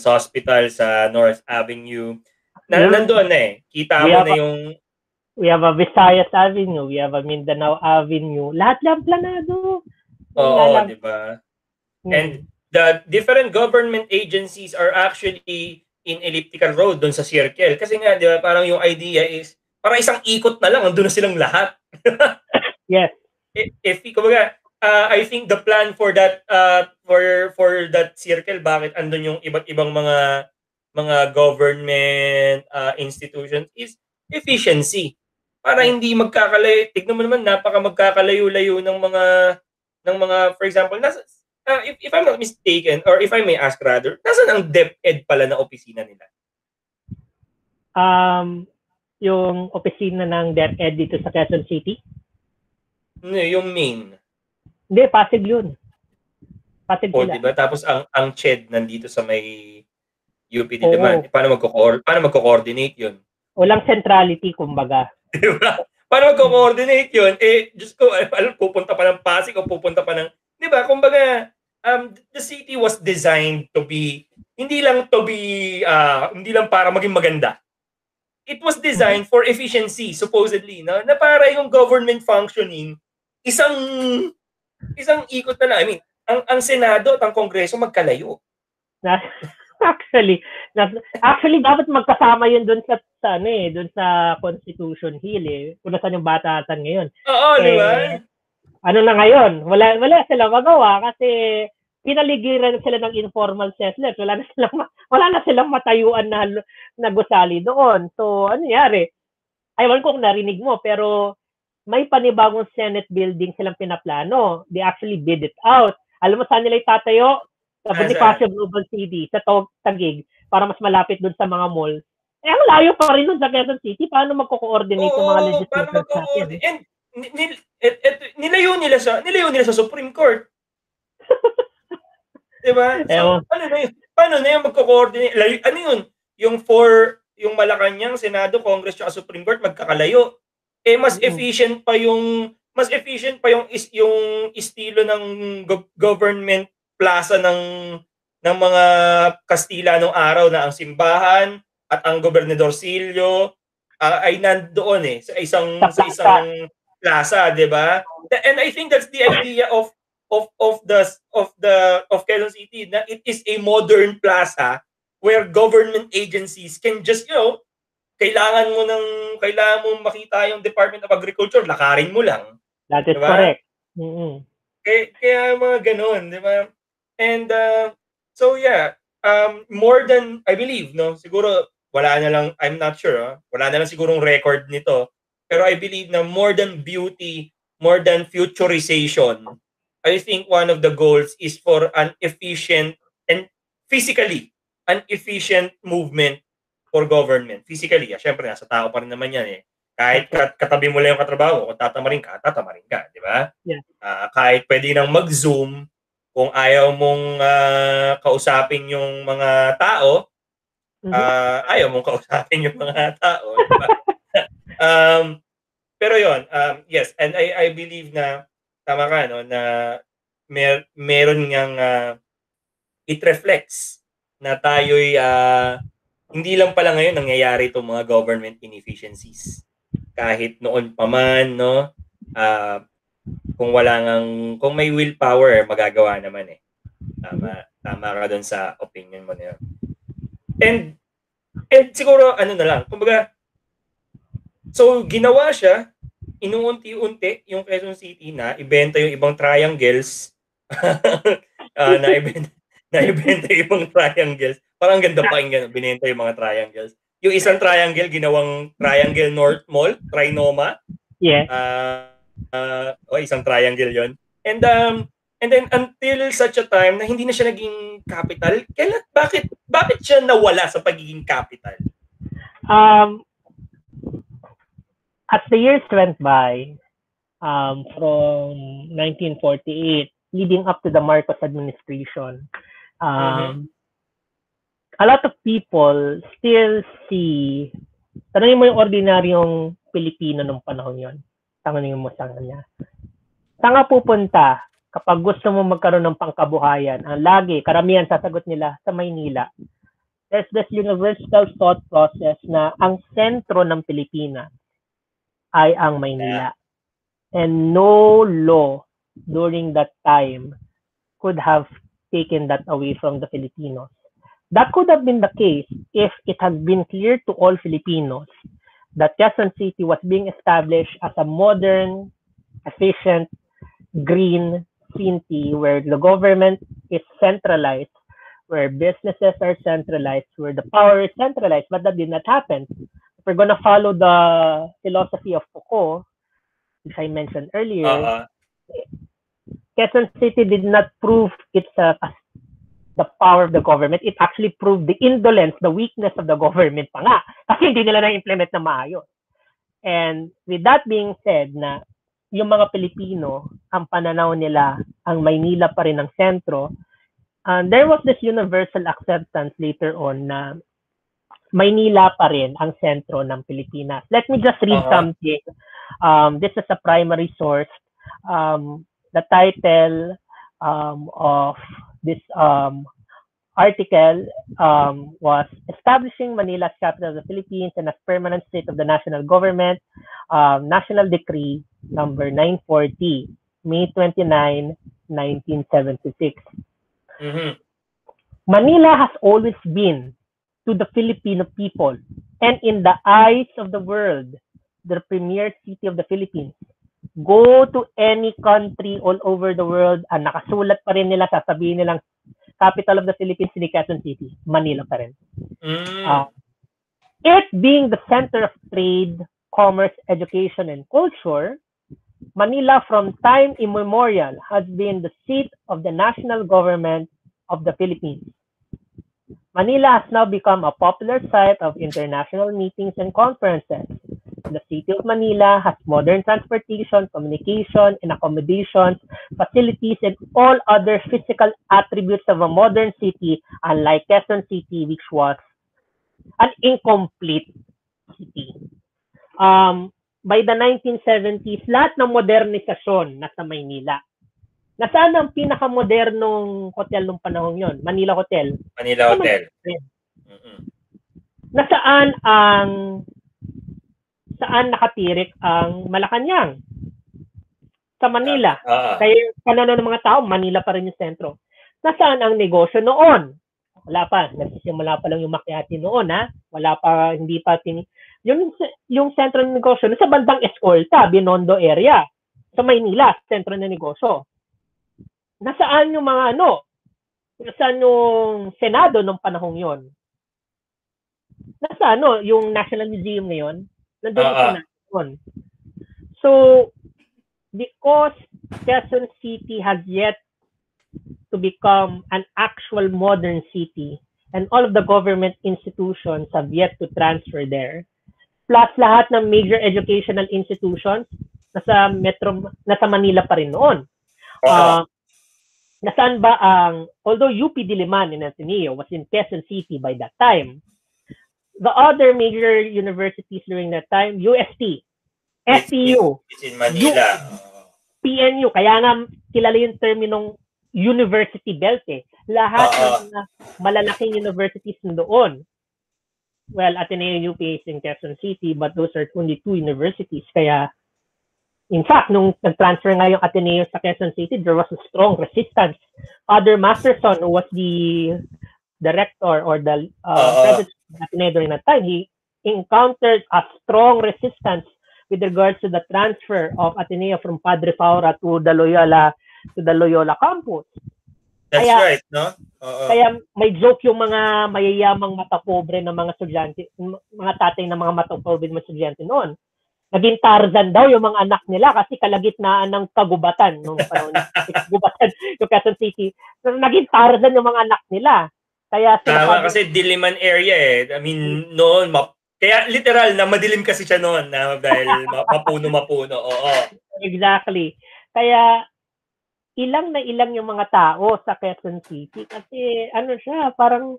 Hospital sa North Avenue. Nandoon na eh. Kita mo na yung... We have a Visayas Avenue, we have a Mindanao Avenue. Lahat lang planado. Oo, di ba? And the different government agencies are actually in elliptical road doon sa circle. Kasi nga, di ba, parang yung idea is, para isang ikot na lang, andun na silang lahat. Yes. Kumbaga, I think the plan for that for that circle, bakit andun yung iba't ibang mga government institutions, is efficiency. Para hindi magkakalayo. Tignan mo naman, magkakalayo-layo ng mga, for example, if I'm not mistaken, or if I may ask rather, nasaan ang DepEd pala na opisina nila? Yung opisina ng DepEd dito sa Quezon City? Yung main. Hindi, Pasig yun. Pasig sila. Diba? Tapos ang CHED nandito sa may UP Diliman. Paano magko-coordinate yun? Walang centrality, kumbaga. Diba? Paano magko-coordinate yun? Diyos ko, pupunta pa ng Pasig o pupunta pa ng... Diba? Kumbaga, the city was designed to be, hindi lang para maging maganda. It was designed for efficiency, supposedly, no? Na para yung government functioning, isang ikot na lang. I mean, ang Senado at ang Kongreso magkalayo. Actually, dapat magkasama yun doon sa Constitution Hill kung nasaan yung Batasan ngayon. Oo, di ba? Ano na ngayon? Wala sila magawa kasi pinaligiran sila ng informal settlers. Wala na silang matayuan na gusali doon. So, ano nangyari? Aywan ko kung narinig mo, pero may panibagong Senate building silang pinaplano. They actually bid it out. Alam mo saan nila itatayo? Sa Bonifacio Global City, sa Taguig, para mas malapit doon sa mga malls. Ang layo pa rin doon sa Quezon City. Paano magko-coordinate yung mga legislators natin? And nilayo nila sa Supreme Court. Diba? So, paano na yun magko-coordinate? Ano yun? Yung Malacanang, Senado, Congress, at Supreme Court magkakalayo. Mas efficient pa yung estilo ng government plaza ng mga Kastila nung araw, na ang simbahan at ang Gobernadorcillo ay nandoon sa isang plaza, 'di ba? And I think that's the idea of Quezon City, na it is a modern plaza where government agencies can just, kailangan mo makita yung Department of Agriculture, lakarin mo lang. That is correct. Kaya mga ganun, 'di ba? And so yeah, more than, I believe, siguro wala na lang, I'm not sure, wala na lang sigurong record nito, pero I believe na more than beauty, more than futurization, I think one of the goals is for an efficient and physically an efficient movement for government. Physically, syempre nasa tao pa rin naman yan Kahit katabi mo lang yung katrabaho, kung tatamarin ka, di ba? Yeah. Kahit pwede nang mag-Zoom, kung ayaw mong kausapin yung mga tao, ayaw mong kausapin yung mga tao. Diba? Pero yon, yes, and I believe na tama ka, na meron ngang it reflects na tayo'y hindi lang pala ngayon nangyayari itong mga government inefficiencies. Kahit noon pa man, kung may willpower, magagawa naman Tama ka doon sa opinion mo na yun. And siguro, na lang, kumbaga, so ginawa siya, inuunti-unti yung Quezon City na ibenta yung ibang triangles, na ibenta yung ibang triangles. Parang ganda pakinggan, binenta yung mga triangles. Yung isang triangle, ginawang Triangle North Mall, Trinoma. Yeah. Isang triangle yon. And then until such a time na hindi na siya naging capital, bakit siya nawala sa pagiging capital? As the years went by, from 1948, leading up to the Marcos administration, A lot of people still see, tanongin mo yung ordinaryong Pilipino nung panahon yon. Tanongin mo sa kanya. Saan ka pupunta kapag gusto mo magkaroon ng pangkabuhayan? Ang lagi, karamihan sasagot nila sa Maynila. There's this universal thought process na ang sentro ng Pilipinas ay ang Maynila. And no law during that time could have taken that away from the Filipinos. That could have been the case if it had been clear to all Filipinos that Quezon City was being established as a modern, efficient, green city where the government is centralized, where businesses are centralized, where the power is centralized. But that did not happen. If we're going to follow the philosophy of Foucault, which I mentioned earlier, Quezon City did not prove itself as the power of the government. It actually proved the indolence, the weakness of the government pa nga. Kasi hindi nila na-implement na maayos. And with that being said, na yung mga Pilipino, ang pananaw nila, ang Maynila pa rin ang sentro, there was this universal acceptance later on na Maynila pa rin ang sentro ng Pilipinas. Let me just read something. This is a primary source. The title of this article was Establishing Manila as Capital of the Philippines and as Permanent State of the National Government, National Decree number 940, May 29, 1976. Manila has always been, to the Filipino people, and in the eyes of the world, the premier city of the Philippines. Go to any country all over the world, nakasulat pa rin nila, sasabihin nilang capital of the Philippines, hindi Quezon City, Manila pa rin. It being the center of trade, commerce, education, and culture, Manila from time immemorial has been the seat of the national government of the Philippines. Manila has now become a popular site of international meetings and conferences. The city of Manila has modern transportation, communication, and accommodations, facilities, and all other physical attributes of a modern city, unlike Quezon City, which was an incomplete city. By the 1970s, lahat ng modernisasyon nasa Maynila. Nasaan ang pinakamodernong hotel nung panahon yon? Manila Hotel. Manila Hotel. Nasaan nakatirik ang Malacanang? Sa Manila. Kaya pananaw ng mga tao, Manila pa rin yung sentro. Nasaan ang negosyo noon? Wala pa. Nagsisimula pa lang yung Makati noon, ha? Wala pa, hindi pa yung sentro ng negosyo, nasa bandang Escolta, Binondo area. Sa Maynila, sentro ng negosyo. Nasaan yung mga nasaan yung Senado nung panahong yon? Nasaan yung National Museum ngayon? Nandun yung Senado. So, because Quezon City has yet to become an actual modern city and all of the government institutions have yet to transfer there, plus lahat ng major educational institutions nasa Manila pa rin noon. Nasaan ba although UP Diliman in Ateneo was in Quezon City by that time, the other major universities during that time, UST, FPU, it's in Manila. PNU, kaya nga kilala yung terminong university belt Lahat ng malalaking universities doon. Well, Ateneo UP is in Quezon City, but those are only two universities. Kaya, in fact, nung nag-transfer nga yung Ateneo sa Quezon City, there was a strong resistance. Father Masterson, who was the director or the president of Ateneo during that time, he encountered a strong resistance with regards to the transfer of Ateneo from Padre Faura to the Loyola campus. That's right, no? Kaya may joke yung mga mayayamang mata-pobre na mga estudyante, mga tatay na mga mata-pobre na estudyante noon. Naging Tarzan daw yung mga anak nila kasi kalagitnaan ng kagubatan nung panahon kagubatan yung Quezon City. So, naging Tarzan yung mga anak nila. Kaya kasi Diliman area I mean, noon kaya literal na madilim kasi siya noon dahil mapuno. Oo. Exactly. Kaya ilang na ilang yung mga tao sa Quezon City kasi ano siya, parang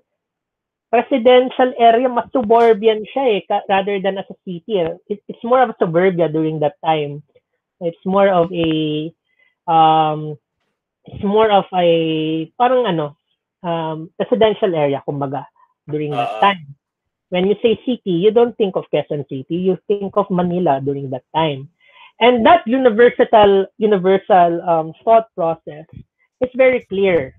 residential area, mas suburban siya rather than as a city. It's more of a suburbia during that time. It's more of a um, it's more of a parang residential area kumbaga during that time. When you say city, you don't think of Quezon City, you think of Manila during that time. And that universal thought process is very clear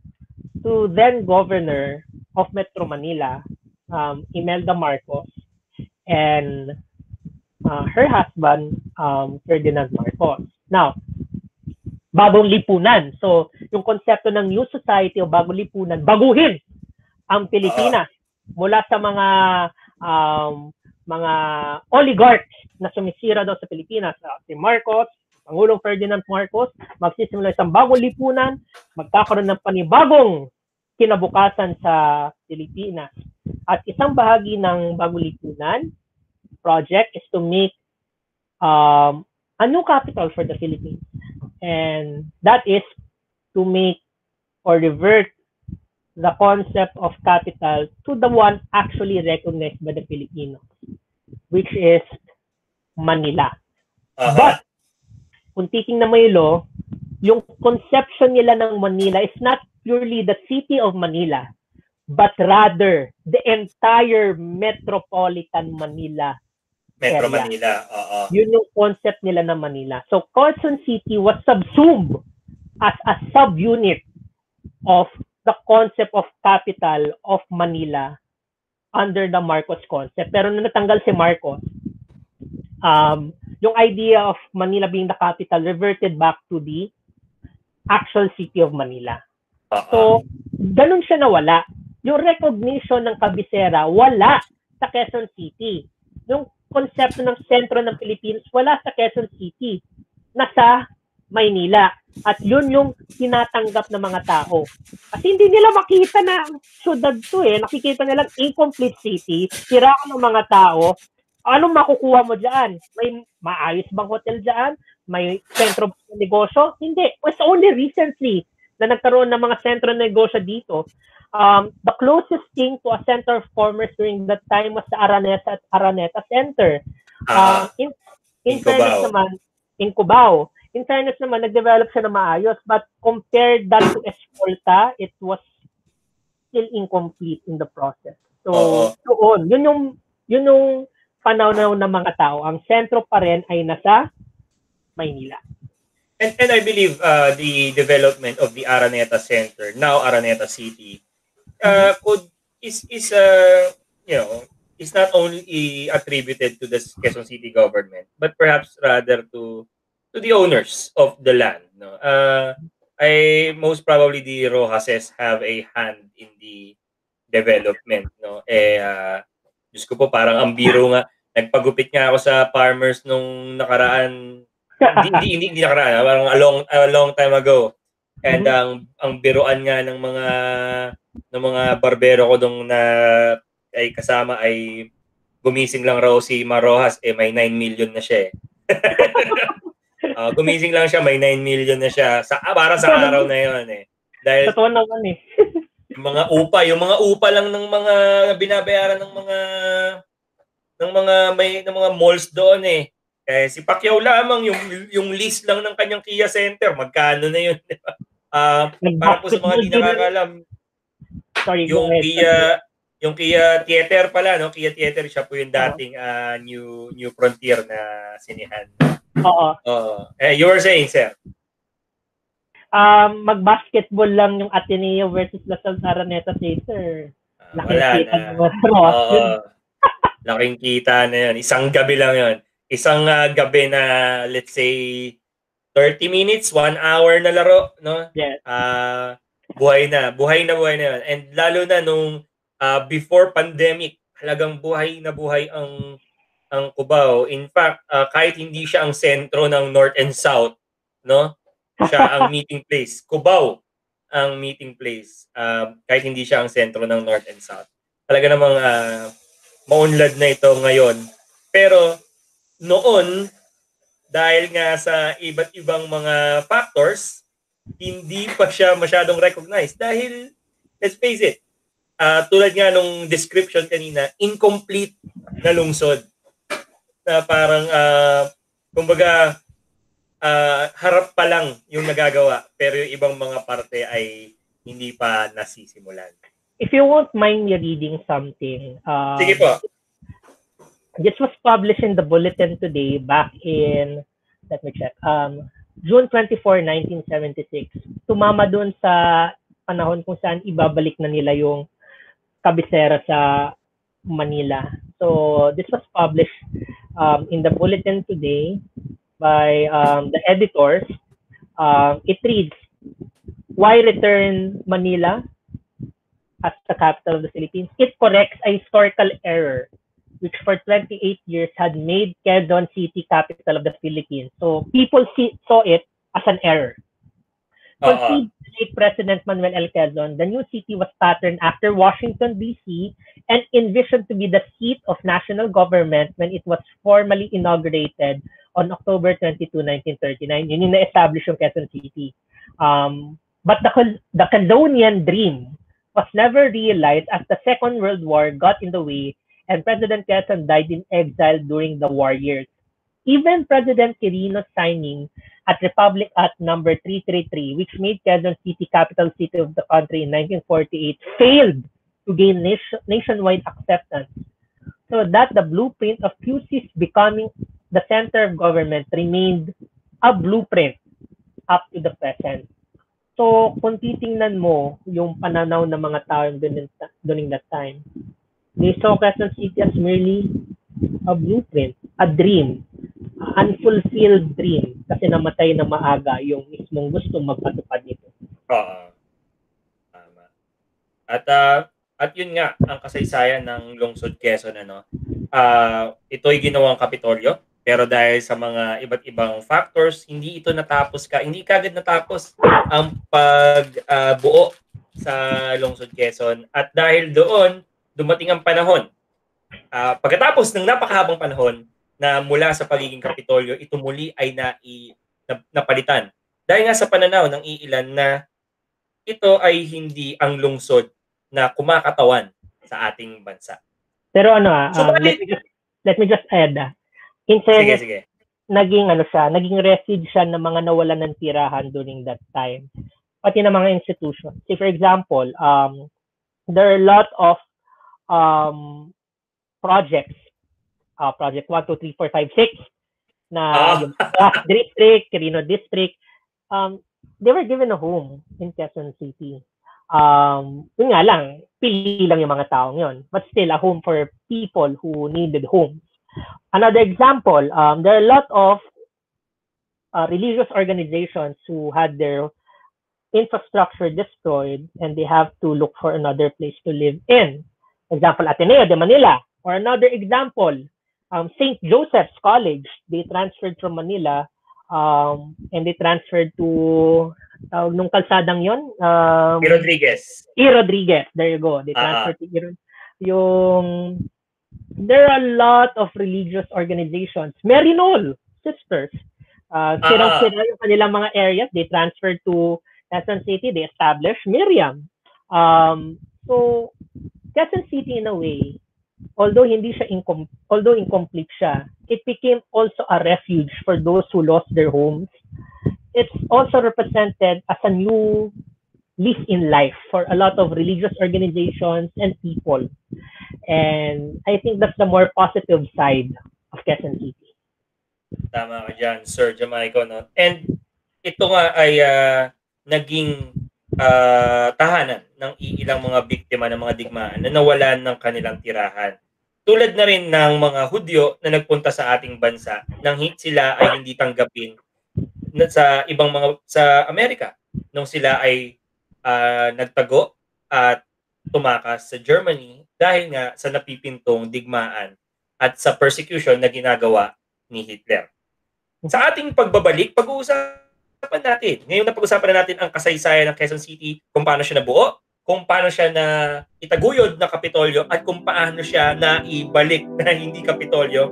to then governor of Metro Manila, Imelda Marcos, and her husband, Ferdinand Marcos. Now, bagong lipunan. So, yung konsepto ng new society o bagong lipunan, baguhin ang Pilipinas mula sa mga oligarchs na sumisira daw sa Pilipinas. Si Marcos, Pangulong Ferdinand Marcos, magsisimula isang bagong lipunan, magkakaroon ng panibagong kinabukasan sa Pilipinas. At isang bahagi ng bagong lipunan project is to make a new capital for the Philippines. And that is to make or revert the concept of capital to the one actually recognized by the Filipinos, which is Manila. But, kung titingnan mo yung conception nila ng Manila is not purely the city of Manila, but rather the entire metropolitan Manila Metro area. Manila. Yun yung concept nila ng Manila. So, Quezon City was subsumed as a subunit of the concept of capital of Manila under the Marcos concept. Pero nung natanggal si Marcos, yung idea of Manila being the capital reverted back to the actual city of Manila. So, ganun siya nawala. Yung recognition ng kabisera, wala sa Quezon City. Yung konsepto ng sentro ng Pilipinas, wala sa Quezon City. Nasa Maynila. At yun yung tinatanggap ng mga tao. Kasi hindi nila makita na syudad to Nakikita nilang incomplete city, tirahan ng mga tao. Anong makukuha mo dyan? May maayos bang hotel dyan? May sentro ng negosyo? Hindi. It's only recently na nagkaroon ng mga sentro ng negosyo dito. The closest thing to a center of commerce during that time was the Araneta Center. In fairness naman, in Cubao. In fairness naman, nag-develop siya na maayos, but compared that to Escolta, it was still incomplete in the process. So, yun yung pananaw ng mga tao. Ang sentro pa rin ay nasa Maynila. And I believe the development of the Araneta Center, now Araneta City, is not only attributed to the Quezon City government, but perhaps rather to the owners of the land. No, most probably the Rojases have a hand in the development. No, Diyos ko po, parang ang biro nga. Nagpagupit nga ako sa farmers nung nakaraan. hindi nakaraan, parang a long time ago. And ang biruan nga ng mga barbero ko dong na ay kasama ay gumising lang raw si Marojas, may 9 million na siya gumising lang siya, may 9 million na siya para sa araw na yon Dahil totoo naman yung mga upa lang ng mga binabayaran ng mga malls doon Eh si Pacquiao lamang yung lease lang ng kanyang Kia Center, magkano na yun, di ba? Para po sa mga di nakakalam, yung Kia Theater pala, no? Kia Theater, siya po yung dating New Frontier na sinihan. You were saying, sir? Mag-basketball lang yung Ateneo versus Lasal Araneta Center. Laking kita na yun. Isang gabi lang yun. Isang gabi na, let's say, 30 minutes, 1 hour na laro, no? Yes. Buhay na yun. And lalo na nung before pandemic, halagang buhay na buhay ang Cubao. In fact, kahit hindi siya ang sentro ng North and South, no? Siya ang meeting place. Cubao ang meeting place. Kahit hindi siya ang sentro ng North and South. Talaga namang maunlad na ito ngayon. Pero noon, dahil nga sa iba't ibang mga factors, hindi pa siya masyadong recognized dahil, let's face it, tulad nga nung description kanina, incomplete na lungsod. Na parang, kumbaga, harap pa lang yung nagagawa, pero yung ibang mga parte ay hindi pa nasisimulan. If you won't mind me reading something, sige po. This was published in the Bulletin today back in, let me check, June 24, 1976. Tumama dun sa panahon kung saan ibabalik na nila yung kabisera sa Manila. So this was published in the Bulletin today by the editors. It reads, "Why return Manila as the capital of the Philippines? It corrects a historical error which for 28 years had made Quezon City capital of the Philippines." So people saw it as an error. Conceived by late President Manuel L. Quezon, the new city was patterned after Washington, D.C. and envisioned to be the seat of national government when it was formally inaugurated on October 22, 1939. Yun yung na-establish yung Quezon City. But the Quezonian dream was never realized as the Second World War got in the way and President Quezon died in exile during the war years. Even President Quirino's signing at Republic Act number 333, which made Quezon City capital city of the country in 1948, failed to gain nationwide acceptance. So that the blueprint of QC's becoming the center of government remained a blueprint up to the present. So kung titingnan mo yung pananaw ng mga tao during that time, they saw Quezon City as merely a blueprint, a dream, unfulfilled dream kasi namatay na maaga yung mismong gusto magpatupad nito. Oo. Tama. At yun nga ang kasaysayan ng lungsod Quezon, ano. Ito'y ginawang Kapitolyo, pero dahil sa mga iba't ibang factors, hindi kagad natapos ang pagbuo sa lungsod Quezon. At dahil doon, dumating ang panahon. Pagkatapos ng napakahabang panahon na mula sa pagiging Kapitolyo, ito muli ay napalitan. Dahil nga sa pananaw ng iilan na ito ay hindi ang lungsod na kumakatawan sa ating bansa. Pero let me just add. In fairness, sige. naging refuge siya ng mga nawalan ng tirahan during that time. Pati ng mga institutions. See, for example, there are a lot of projects, Project 1, 2, 3, 4, 5, 6, na yung District, Quirino District, they were given a home in Quezon City. Yun nga lang, pili lang yung mga taong yun. But still, a home for people who needed homes. Another example, there are a lot of religious organizations who had their infrastructure destroyed and they have to look for another place to live in. Example, Ateneo de Manila. Or another example, St. Joseph's College. They transferred from Manila and they transfered to nung kalsadang yon, E. Rodriguez. There you go. They transferred to there are a lot of religious organizations. Merinol Sisters. Sirang-sira yung kanilang mga areas. They transferred to Quezon City. They established Miriam. So Quezon City, in a way, although incomplete siya, it became also a refuge for those who lost their homes. It's also represented as a new lease in life for a lot of religious organizations and people. And I think that's the more positive side of Quezon City. Tama ka dyan, Sir Jamaico, no? And ito nga ay naging tahanan ng ilang mga biktima ng mga digmaan na nawalan ng kanilang tirahan. Tulad na rin ng mga Hudyo na nagpunta sa ating bansa nang sila ay hindi tanggapin sa ibang sa Amerika nung sila ay nagtago at tumakas sa Germany dahil nga sa napipintong digmaan at sa persecution na ginagawa ni Hitler. Sa ating pagbabalik, pag-uusapan natin. Ngayon na pag-usapan na natin ang kasaysayan ng Quezon City, kung paano siya nabuo, kung paano siya na itaguyod na Kapitolyo, at kung paano siya na ibalik na hindi Kapitolyo.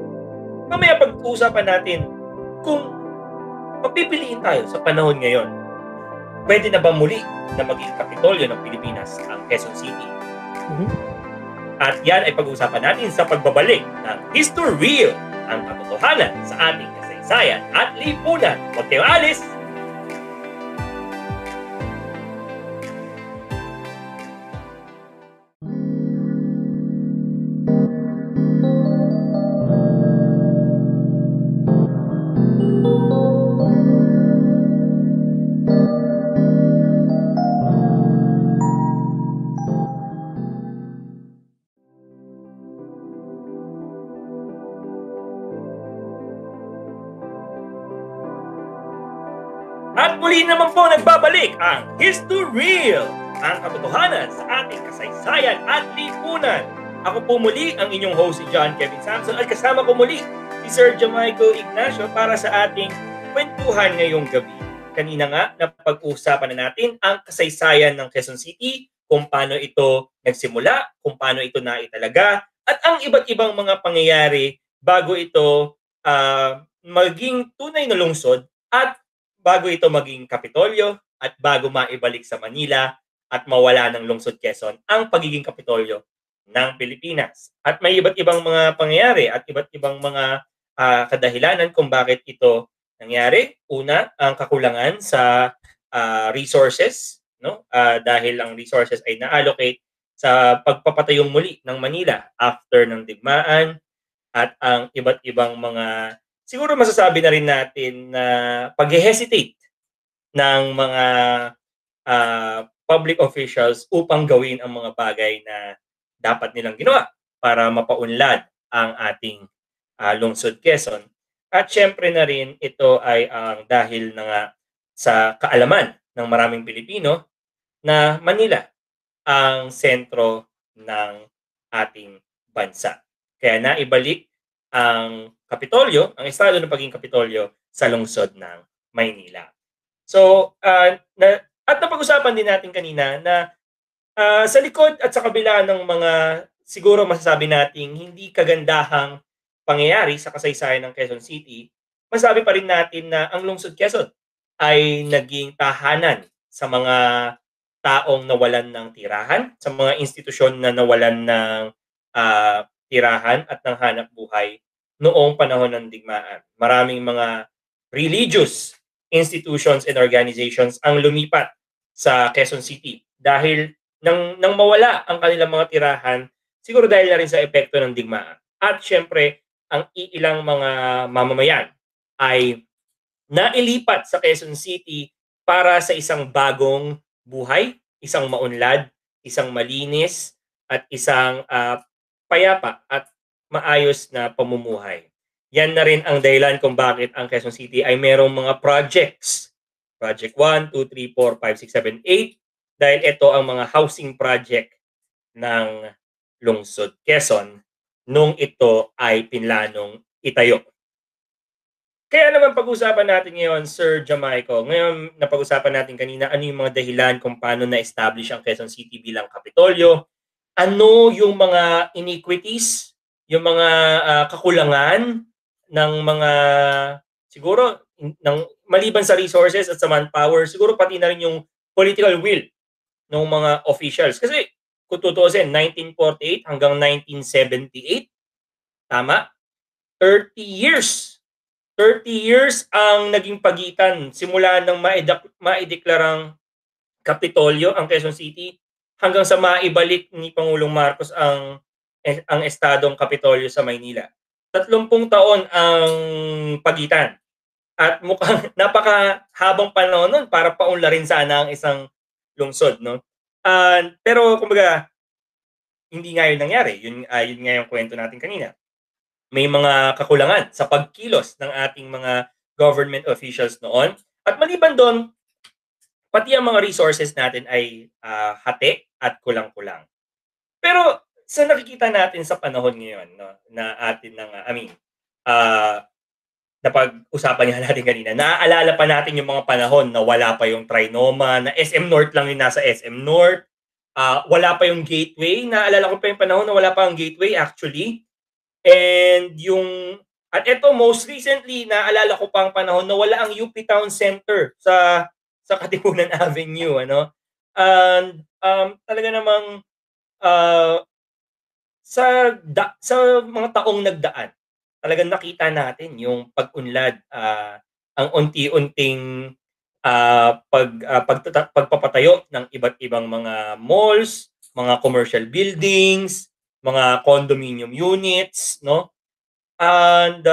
Mamaya pag-uusapan natin kung papipiliin tayo sa panahon ngayon. pwede na ba muli na maging kapitolyo ng Pilipinas ang Quezon City? At yan ay pag-uusapan natin sa pagbabalik ng History Reel, ang katotohanan sa ating kasaysayan at lipunan. Huwag kayong alis! At muli naman po nagbabalik ang History Reel, ang katotohanan sa ating kasaysayan at lipunan. Ako po muli ang inyong host si John Kevin Samson at kasama ko muli si Sir Jamaico Ignacio para sa ating kwentuhan ngayong gabi. Kanina nga napag-usapan na natin ang kasaysayan ng Quezon City, kung paano ito nagsimula, kung paano ito naitalaga, at ang iba't ibang mga pangyayari bago ito maging tunay na lungsod at bago ito maging Kapitolyo at bago maibalik sa Manila at mawala ng lungsod Quezon ang pagiging Kapitolyo ng Pilipinas. At may iba't ibang mga pangyayari at iba't ibang mga kadahilanan kung bakit ito nangyari. Una, ang kakulangan sa resources, no? Dahil ang resources ay na-allocate sa pagpapatayong muli ng Manila after ng digmaan at ang iba't ibang mga siguro masasabi na rin natin na pag-hesitate ng mga public officials upang gawin ang mga bagay na dapat nilang ginawa para mapaunlad ang ating lungsod Quezon. At syempre na rin ito ay ang dahil na nga sa kaalaman ng maraming Pilipino na Manila ang sentro ng ating bansa. Kaya naibalik ang Kapitolyo, ang estado ng pagiging Kapitolyo sa lungsod ng Maynila. So, at napag-usapan din natin kanina na sa likod at sa kabila ng mga siguro masasabi nating hindi kagandahang pangyayari sa kasaysayan ng Quezon City, masabi pa rin natin na ang lungsod Quezon ay naging tahanan sa mga taong nawalan ng tirahan, sa mga institusyon na nawalan ng tirahan at ng hanap buhay noong panahon ng digmaan. Maraming mga religious institutions and organizations ang lumipat sa Quezon City dahil nang mawala ang kanilang mga tirahan, siguro dahil na rin sa epekto ng digmaan. At syempre, ang ilang mga mamamayan ay nailipat sa Quezon City para sa isang bagong buhay, isang maunlad, isang malinis, at isang payapa at maayos na pamumuhay. Yan na rin ang dahilan kung bakit ang Quezon City ay merong mga projects. Project 1, 2, 3, 4, 5, 6, 7, 8. Dahil ito ang mga housing project ng lungsod Quezon nung ito ay pinlanong itayo. Kaya naman pag-usapan natin ngayon, Sir Jamaico. Ngayon napag-usapan natin kanina ano yung mga dahilan kung paano na-establish ang Quezon City bilang Kapitolyo. Ano yung mga iniquities, yung mga kakulangan ng mga siguro ng maliban sa resources at sa manpower, siguro pati na rin yung political will ng mga officials. Kasi kung tutuusin, 1948 hanggang 1978, tama? 30 years. 30 years ang naging pagitan simula nang maideklarang Kapitolyo ang Quezon City hanggang sa maibalik ni Pangulong Marcos ang estadong Kapitolyo sa Maynila. 30 taon ang pagitan. At mukhang napakahabang panahon nun para paunlarin sana ang isang lungsod, no? Pero kumbaga, hindi nga yun nangyari. Yun nga yung kwento natin kanina. May mga kakulangan sa pagkilos ng ating mga government officials noon. At maliban doon, pati ang mga resources natin ay hati at kulang-kulang. Pero sa nakikita natin sa panahon ngayon, no, na atin napag-usapan nga natin kanina, naaalala pa natin yung mga panahon na wala pa yung Trinoma, na SM North lang yung nasa SM North, wala pa yung gateway. Naalala ko pa yung panahon na wala pa ang gateway actually. And at ito most recently, naalala ko pa ang panahon na wala ang UP Town Center sa sa Katipunan Avenue, ano? And talaga namang sa mga taong nagdaan, talagang nakita natin yung pag-unlad, ang unti-unting pagpapatayo ng iba't ibang mga malls, mga commercial buildings, mga condominium units, no? And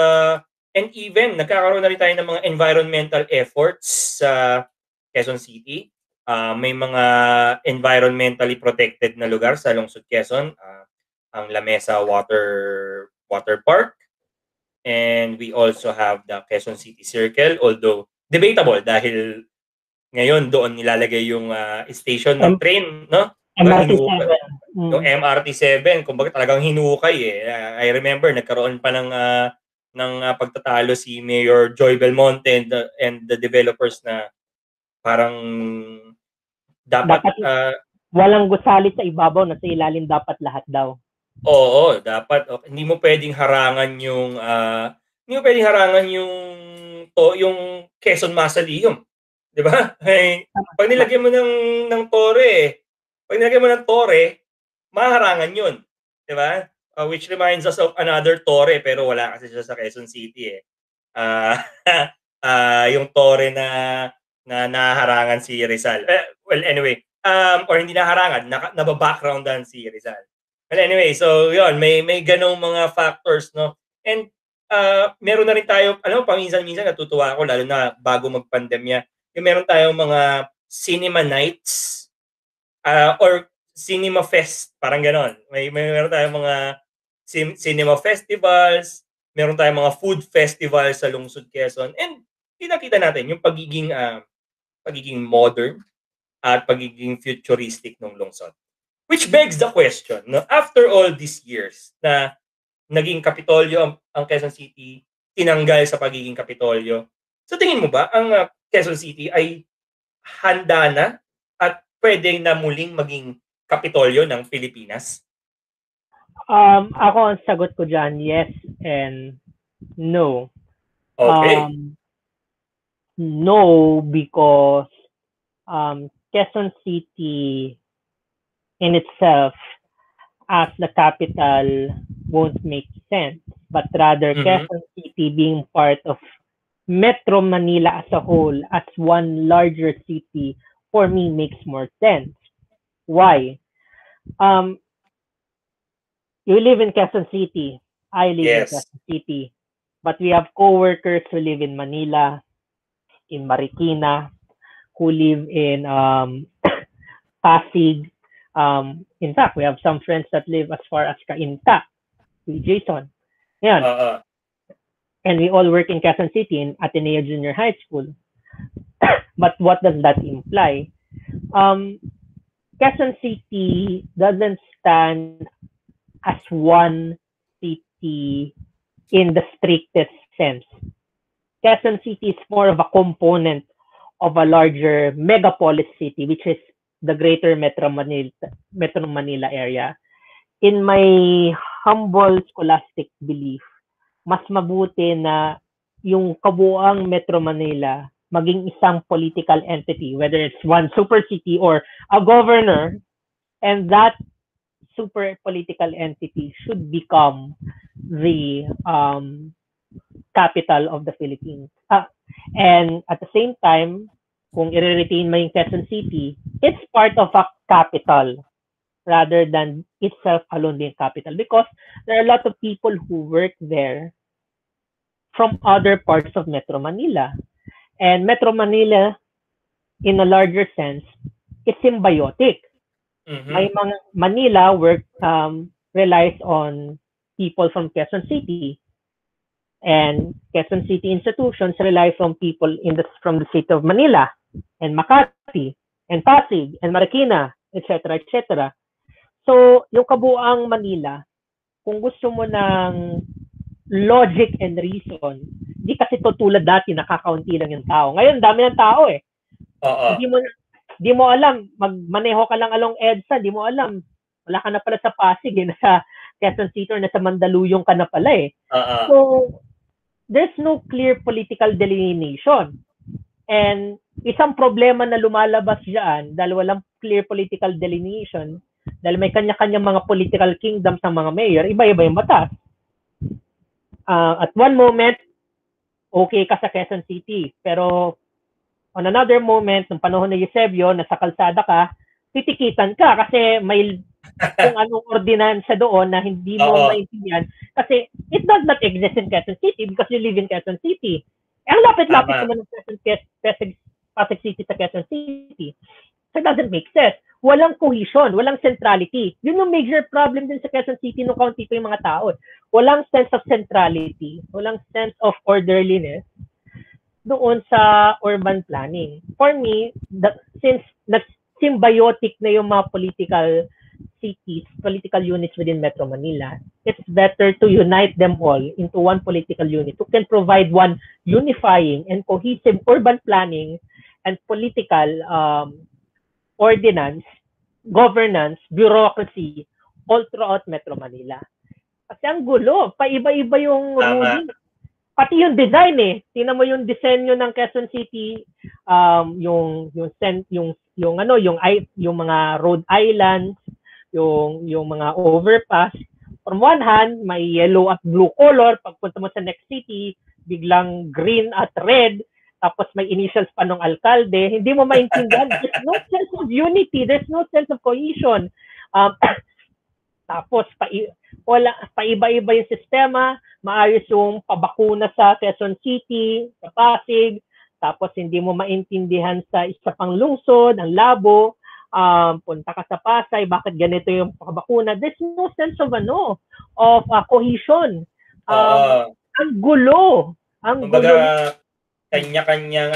and even nagkakaroon na rin tayo ng mga environmental efforts sa Quezon City. May mga environmentally protected na lugar sa Lungsod Quezon, ang Lamesa Water Park, and we also have the Quezon City Circle, although debatable dahil ngayon doon nilalagay yung station ng train, no? MRT7. Yung MRT7, kumbaga talagang hinukay eh. I remember nagkaroon pa ng pagtatalo si Mayor Joy Belmonte and the developers na parang dapat walang gusali sa ibabaw, na sa ilalim dapat lahat daw. Oo, dapat hindi mo pwedeng harangan yung yung Quezon Mausoleum, 'di ba? Pag nilagyan mo ng tore, maharangan 'yun, 'di ba? Which reminds us of another tore pero wala kasi siya sa Quezon City eh. Yung tore na naharangan si Rizal. Well, anyway, or hindi naharangan, naba-backgroundan si Rizal. But anyway, so yun, may ganong mga factors, no? And meron na rin tayo, alam mo, paminsan-minsan natutuwa ako, lalo na bago mag-pandemya, yung meron tayong mga cinema nights or cinema fest, parang ganon. Meron tayong mga cinema festivals, meron tayong mga food festivals sa Lungsod Quezon, and kita natin yung pagiging modern at pagiging futuristic ng lungsod. Which begs the question, no? After all these years na naging Kapitolyo ang Quezon City, tinanggal sa pagiging Kapitolyo, so tingin mo ba ang Quezon City ay handa na at pwede na muling maging Kapitolyo ng Pilipinas? Ako ang sagot ko dyan, yes and no. Okay. No, because Quezon City in itself as the capital won't make sense, but rather Quezon City being part of Metro Manila as a whole, as one larger city, for me makes more sense. Why? You live in Quezon City. I live in Quezon City. But we have co-workers who live in Manila, in Marikina, who live in Pasig. In fact, we have some friends that live as far as Cainta, with Jason. Yan. And we all work in Quezon City in Ateneo Junior High School. But what does that imply? Quezon City doesn't stand as one city in the strictest sense. Quezon City is more of a component of a larger megapolis city, which is the greater Metro Manila area. In my humble scholastic belief, mas mabuti na yung kabuuang Metro Manila maging isang political entity, whether it's one super city or a governor, and that super political entity should become the capital of the Philippines. And at the same time, kung i-retain mo yung Quezon City, it's part of a capital rather than itself alone being capital, because there are a lot of people who work there from other parts of Metro Manila. And Metro Manila, in a larger sense, is symbiotic. May mga Manila relies on people from Quezon City, and Quezon City institutions rely from people from the city of Manila, and Makati, and Pasig, and Marikina, etc., etc. So, yung kabuuang Manila, kung gusto mo ng logic and reason, di kasi tulad dati, nakakaunti lang yung tao. Ngayon, dami ng tao eh. Di mo alam, magmaneho ka lang along EDSA, di mo alam, wala ka na pala sa Pasig, nasa Quezon City or nasa Mandaluyong ka na pala eh. So, there's no clear political delineation. And isang problema na lumalabas diyan dahil walang clear political delineation, dahil may kanya-kanyang mga political kingdoms ng mga mayor, iba-iba yung batas. At one moment, okay ka sa Quezon City, pero on another moment, nung panahon ni Eusebio, nasa kalsada ka, titikitan ka kasi may kung anong ordinansya doon na hindi mo maintindihan kasi it does not exist in Quezon City because you live in Quezon City. Ang lapit-lapit naman ng Pasig City sa Quezon City. So it doesn't make sense. Walang cohesion, walang centrality. Yun yung major problem din sa Quezon City nung kaunti pa yung mga tao. Walang sense of centrality, walang sense of orderliness doon sa urban planning. For me, since symbiotic na yung mga political cities, political units within Metro Manila, it's better to unite them all into one political unit who can provide one unifying and cohesive urban planning and political ordinance, governance, bureaucracy all throughout Metro Manila. Kasi ang gulo, paiba-iba yung ruling. Pati yung design Tingnan mo yung disenyo ng Quezon City, yung mga road islands, yung mga overpass. From one hand, may yellow at blue color. Pagpunta mo sa next city, biglang green at red. Tapos may initials pa ng alkalde. Hindi mo maintindihan. There's no sense of unity. There's no sense of cohesion. Tapos paiba-iba yung sistema. Maayos yung pabakuna sa Quezon City, sa Pasig. Tapos hindi mo maintindihan sa isa pang lungsod, ang labo. Punta ka sa Pasay, bakit ganito yung pabakuna? There's no sense of cohesion. Ang gulo. Kumbaga, kanya-kanyang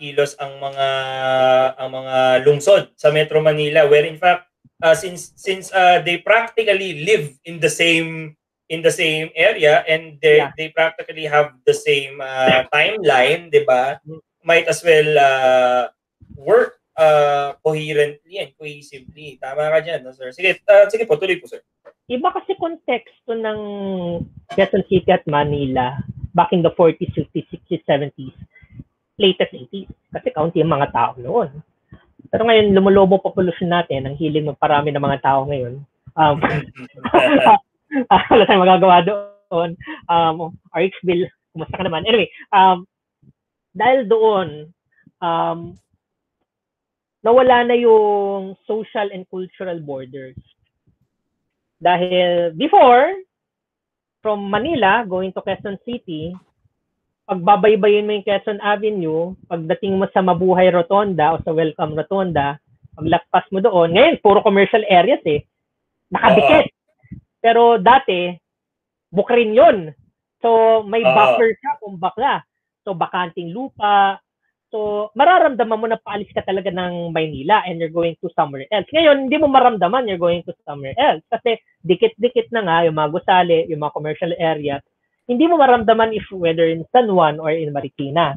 kilos ang mga lungsod sa Metro Manila, where in fact since they practically live in the same area and they practically have the same timeline, 'di ba? Might as well work coherently and cohesively. Tama ka dyan, no, sir? Sige po, tuloy po, sir. Iba kasi konteksto ng Quezon City at Manila back in the 40s, 50s, 60s, 70s, latest 80s. Kasi kaunti yung mga tao noon. Pero ngayon, lumulobo population natin, ang hiling magparami ng mga tao ngayon. Wala tayong magagawa doon. RH Bill, kumusta ka naman? Anyway, dahil doon, nawala na yung social and cultural borders. Dahil before, from Manila, going to Quezon City, pagbabaybayin mo yung Quezon Avenue, pagdating mo sa Mabuhay Rotonda o sa Welcome Rotonda, paglakpas mo doon, ngayon, puro commercial areas nakadikit. Pero dati, bukrin yun. So, may buffer siya kung bakla. So, bakanting lupa. So, mararamdaman mo na paalis ka talaga ng Maynila and you're going to somewhere else. Ngayon, hindi mo maramdaman you're going to somewhere else. Kasi dikit-dikit na nga yung mga gusali, yung mga commercial areas. Hindi mo maramdaman if whether in San Juan or in Marikina.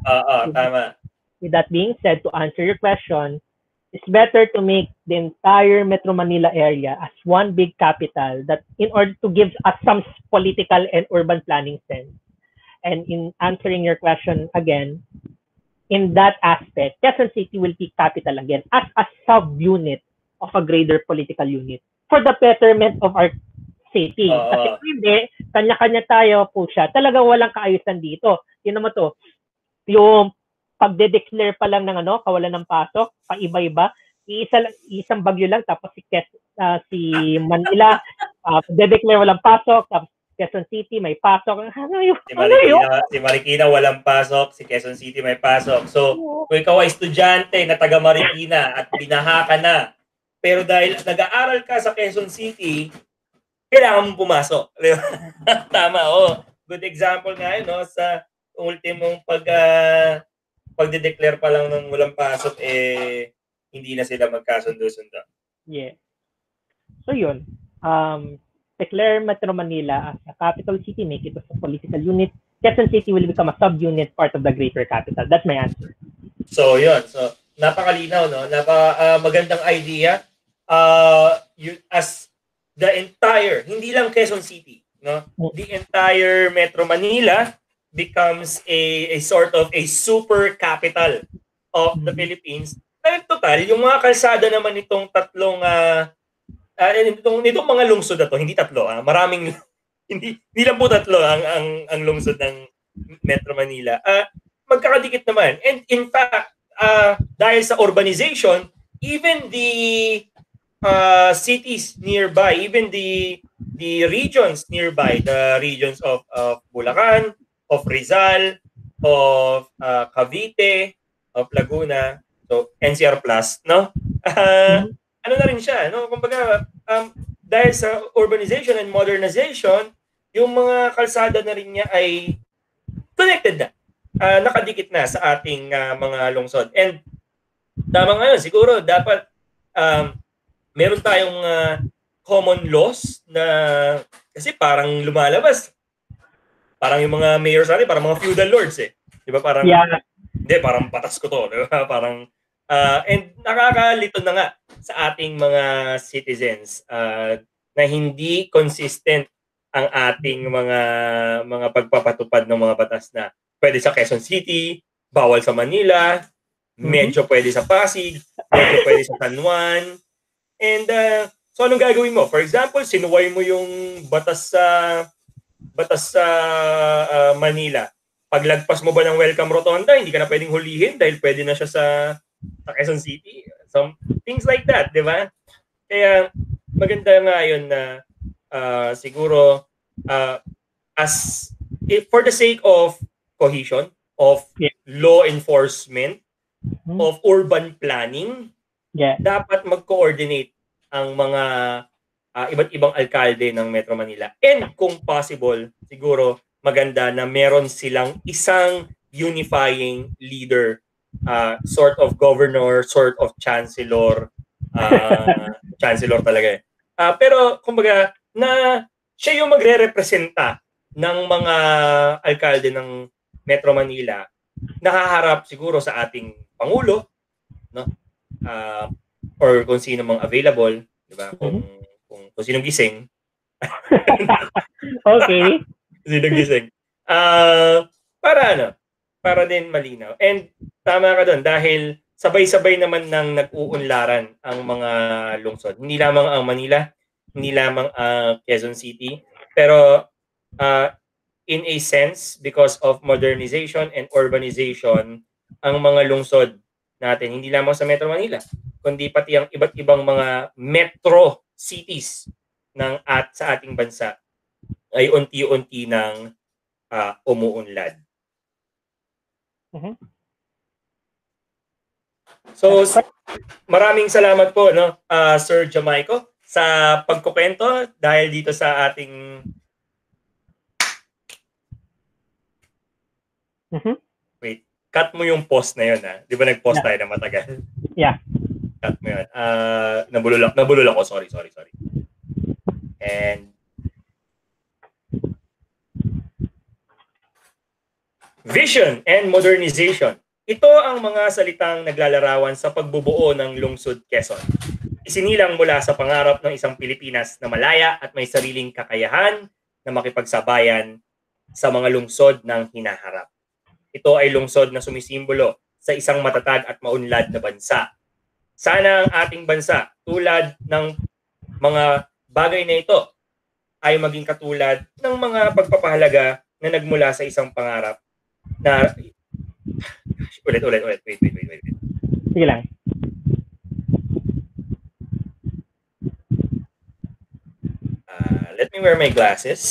Tama. With that being said, to answer your question, it's better to make the entire Metro Manila area as one big capital that in order to give us some political and urban planning sense. And in answering your question again, in that aspect, Quezon City will be capital again as a subunit of a greater political unit for the betterment of our city. Kasi hindi, kanya-kanya tayo po siya. Talagang walang kaayusan dito. Yun naman to, yung pagde-declare pa lang ng kawalan ng pasok, paiba-iba, isang bagyo lang, tapos si Manila, de-declare walang pasok, tapos Quezon City may pasok. Si Marikina walang pasok, si Quezon City may pasok. So, kung ikaw ay estudyante na taga Marikina at binaha ka na, pero dahil nag-aaral ka sa Quezon City, kailangan mong pumasok. Tama, Good example nga yun, sa ultimong pagde-declare pa lang ng walang pasok, hindi na sila magkasundo-sundo. Yeah. So yun, declare Metro Manila as a capital city, make it as a political unit. Quezon City will become a subunit part of the greater capital. That's my answer. So yun. So napakalinaw, no? Magandang idea. As the entire, hindi lang Quezon City, no? The entire Metro Manila becomes a sort of a super capital of the Philippines. Dahil total, yung mga kalsada naman nitong tatlong nitong mga lungsod na to, hindi tatlo, maraming hindi lang po tatlo ang lungsod ng Metro Manila. Magkakadikit naman. And in fact, dahil sa urbanization, even the cities nearby, even the regions nearby, the regions of Bulacan, of Rizal, of Cavite, of Laguna, so NCR Plus, no? Ano na rin siya, no? Kumbaga, dahil sa urbanization and modernization, yung mga kalsada na rin niya ay connected na. Nakadikit na sa ating mga lungsod. And tama ngayon, siguro dapat meron tayong common laws na kasi parang lumalabas. Parang yung mga mayors natin, parang mga feudal lords eh. Di ba? Parang, hindi, parang patas ko to. Di ba? Parang, and nakakalito na nga sa ating mga citizens na hindi consistent ang ating mga pagpapatupad ng mga batas na pwede sa Quezon City, bawal sa Manila, medyo pwede sa Pasig, medyo pwede sa San Juan. And so anong gagawin mo? For example, sinuway mo yung batas sa Manila. Paglagpas mo ba ng Welcome Rotonda, hindi ka na pwedeng hulihin dahil pwede na siya sa Quezon City. Some things like that, di ba? Kaya maganda nga yun na siguro for the sake of cohesion, of law enforcement, of urban planning, dapat mag-coordinate ang mga iba't ibang alkalde ng Metro Manila. And kung possible, siguro maganda na meron silang isang unifying leader, sort of governor, sort of chancellor, chancellor talaga eh. Pero kumbaga na siya yung magre-representa ng mga alkalde ng Metro Manila, nakaharap siguro sa ating Pangulo, no? Or kung sino mang available, di ba? Kung sinong gising. Okay. Sinong gising. Para din malinaw. And tama ka doon dahil sabay-sabay naman ng nag-uunlaran ang mga lungsod. Hindi lamang ang Manila, hindi lamang ang Quezon City, pero in a sense, because of modernization and urbanization, ang mga lungsod natin, hindi lamang sa Metro Manila, kundi pati ang iba't ibang mga metro cities sa ating bansa ay unti-unti nang umuunlad. So, maraming salamat po, no, Sir Jamaico, sa pagkukwento dahil dito sa ating wait, cut mo yung post na yun, ha? Di ba nag-post tayo na matagal? Yeah. Cut mo yun. Nabulol ako. Sorry. And vision and modernization. Ito ang mga salitang naglalarawan sa pagbubuo ng lungsod Quezon. Isinilang mula sa pangarap ng isang Pilipinas na malaya at may sariling kakayahan na makipagsabayan sa mga lungsod ng hinaharap. Ito ay lungsod na sumisimbolo sa isang matatag at maunlad na bansa. Sana ang ating bansa, tulad ng mga bagay na ito, ay maging katulad ng mga pagpapahalaga na nagmula sa isang pangarap na ulit. Wait. Sige lang. Let me wear my glasses.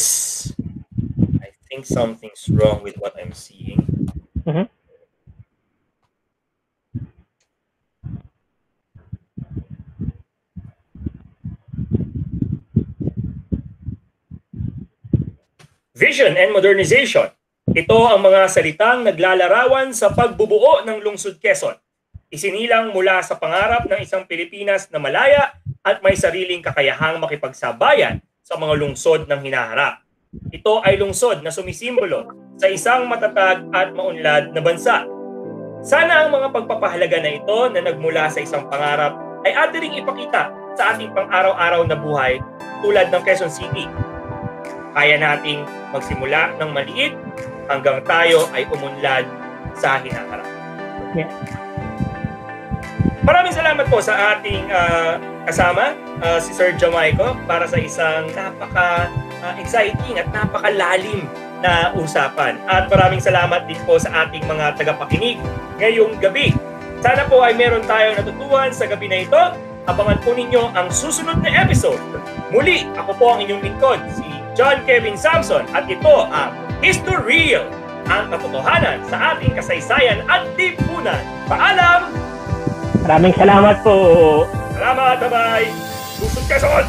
I think something's wrong with what I'm seeing. Vision and modernization. Ito ang mga salitang naglalarawan sa pagbubuo ng lungsod Quezon. Isinilang mula sa pangarap ng isang Pilipinas na malaya at may sariling kakayahang makipagsabayan sa mga lungsod ng hinaharap. Ito ay lungsod na sumisimbolo sa isang matatag at maunlad na bansa. Sana ang mga pagpapahalaga na ito na nagmula sa isang pangarap ay ating ring ipakita sa ating pang-araw-araw na buhay tulad ng Quezon City. Kaya nating magsimula ng maliit hanggang tayo ay umunlad sa hinaharap. Yeah. Maraming salamat po sa ating kasama, si Sir Jamaico, para sa isang napaka-exciting at napakalalim na usapan. At maraming salamat din po sa ating mga tagapakinig ngayong gabi. Sana po ay meron tayong natutuhan sa gabi na ito. Abangan po ninyo ang susunod na episode. Muli, ako po ang inyong lingkod, si John Kevin Samson, at ito ang History Real, ang katotohanan sa ating kasaysayan at lipunan. Paalam! Maraming salamat po. Salamat, bye-bye! Susod ka, son!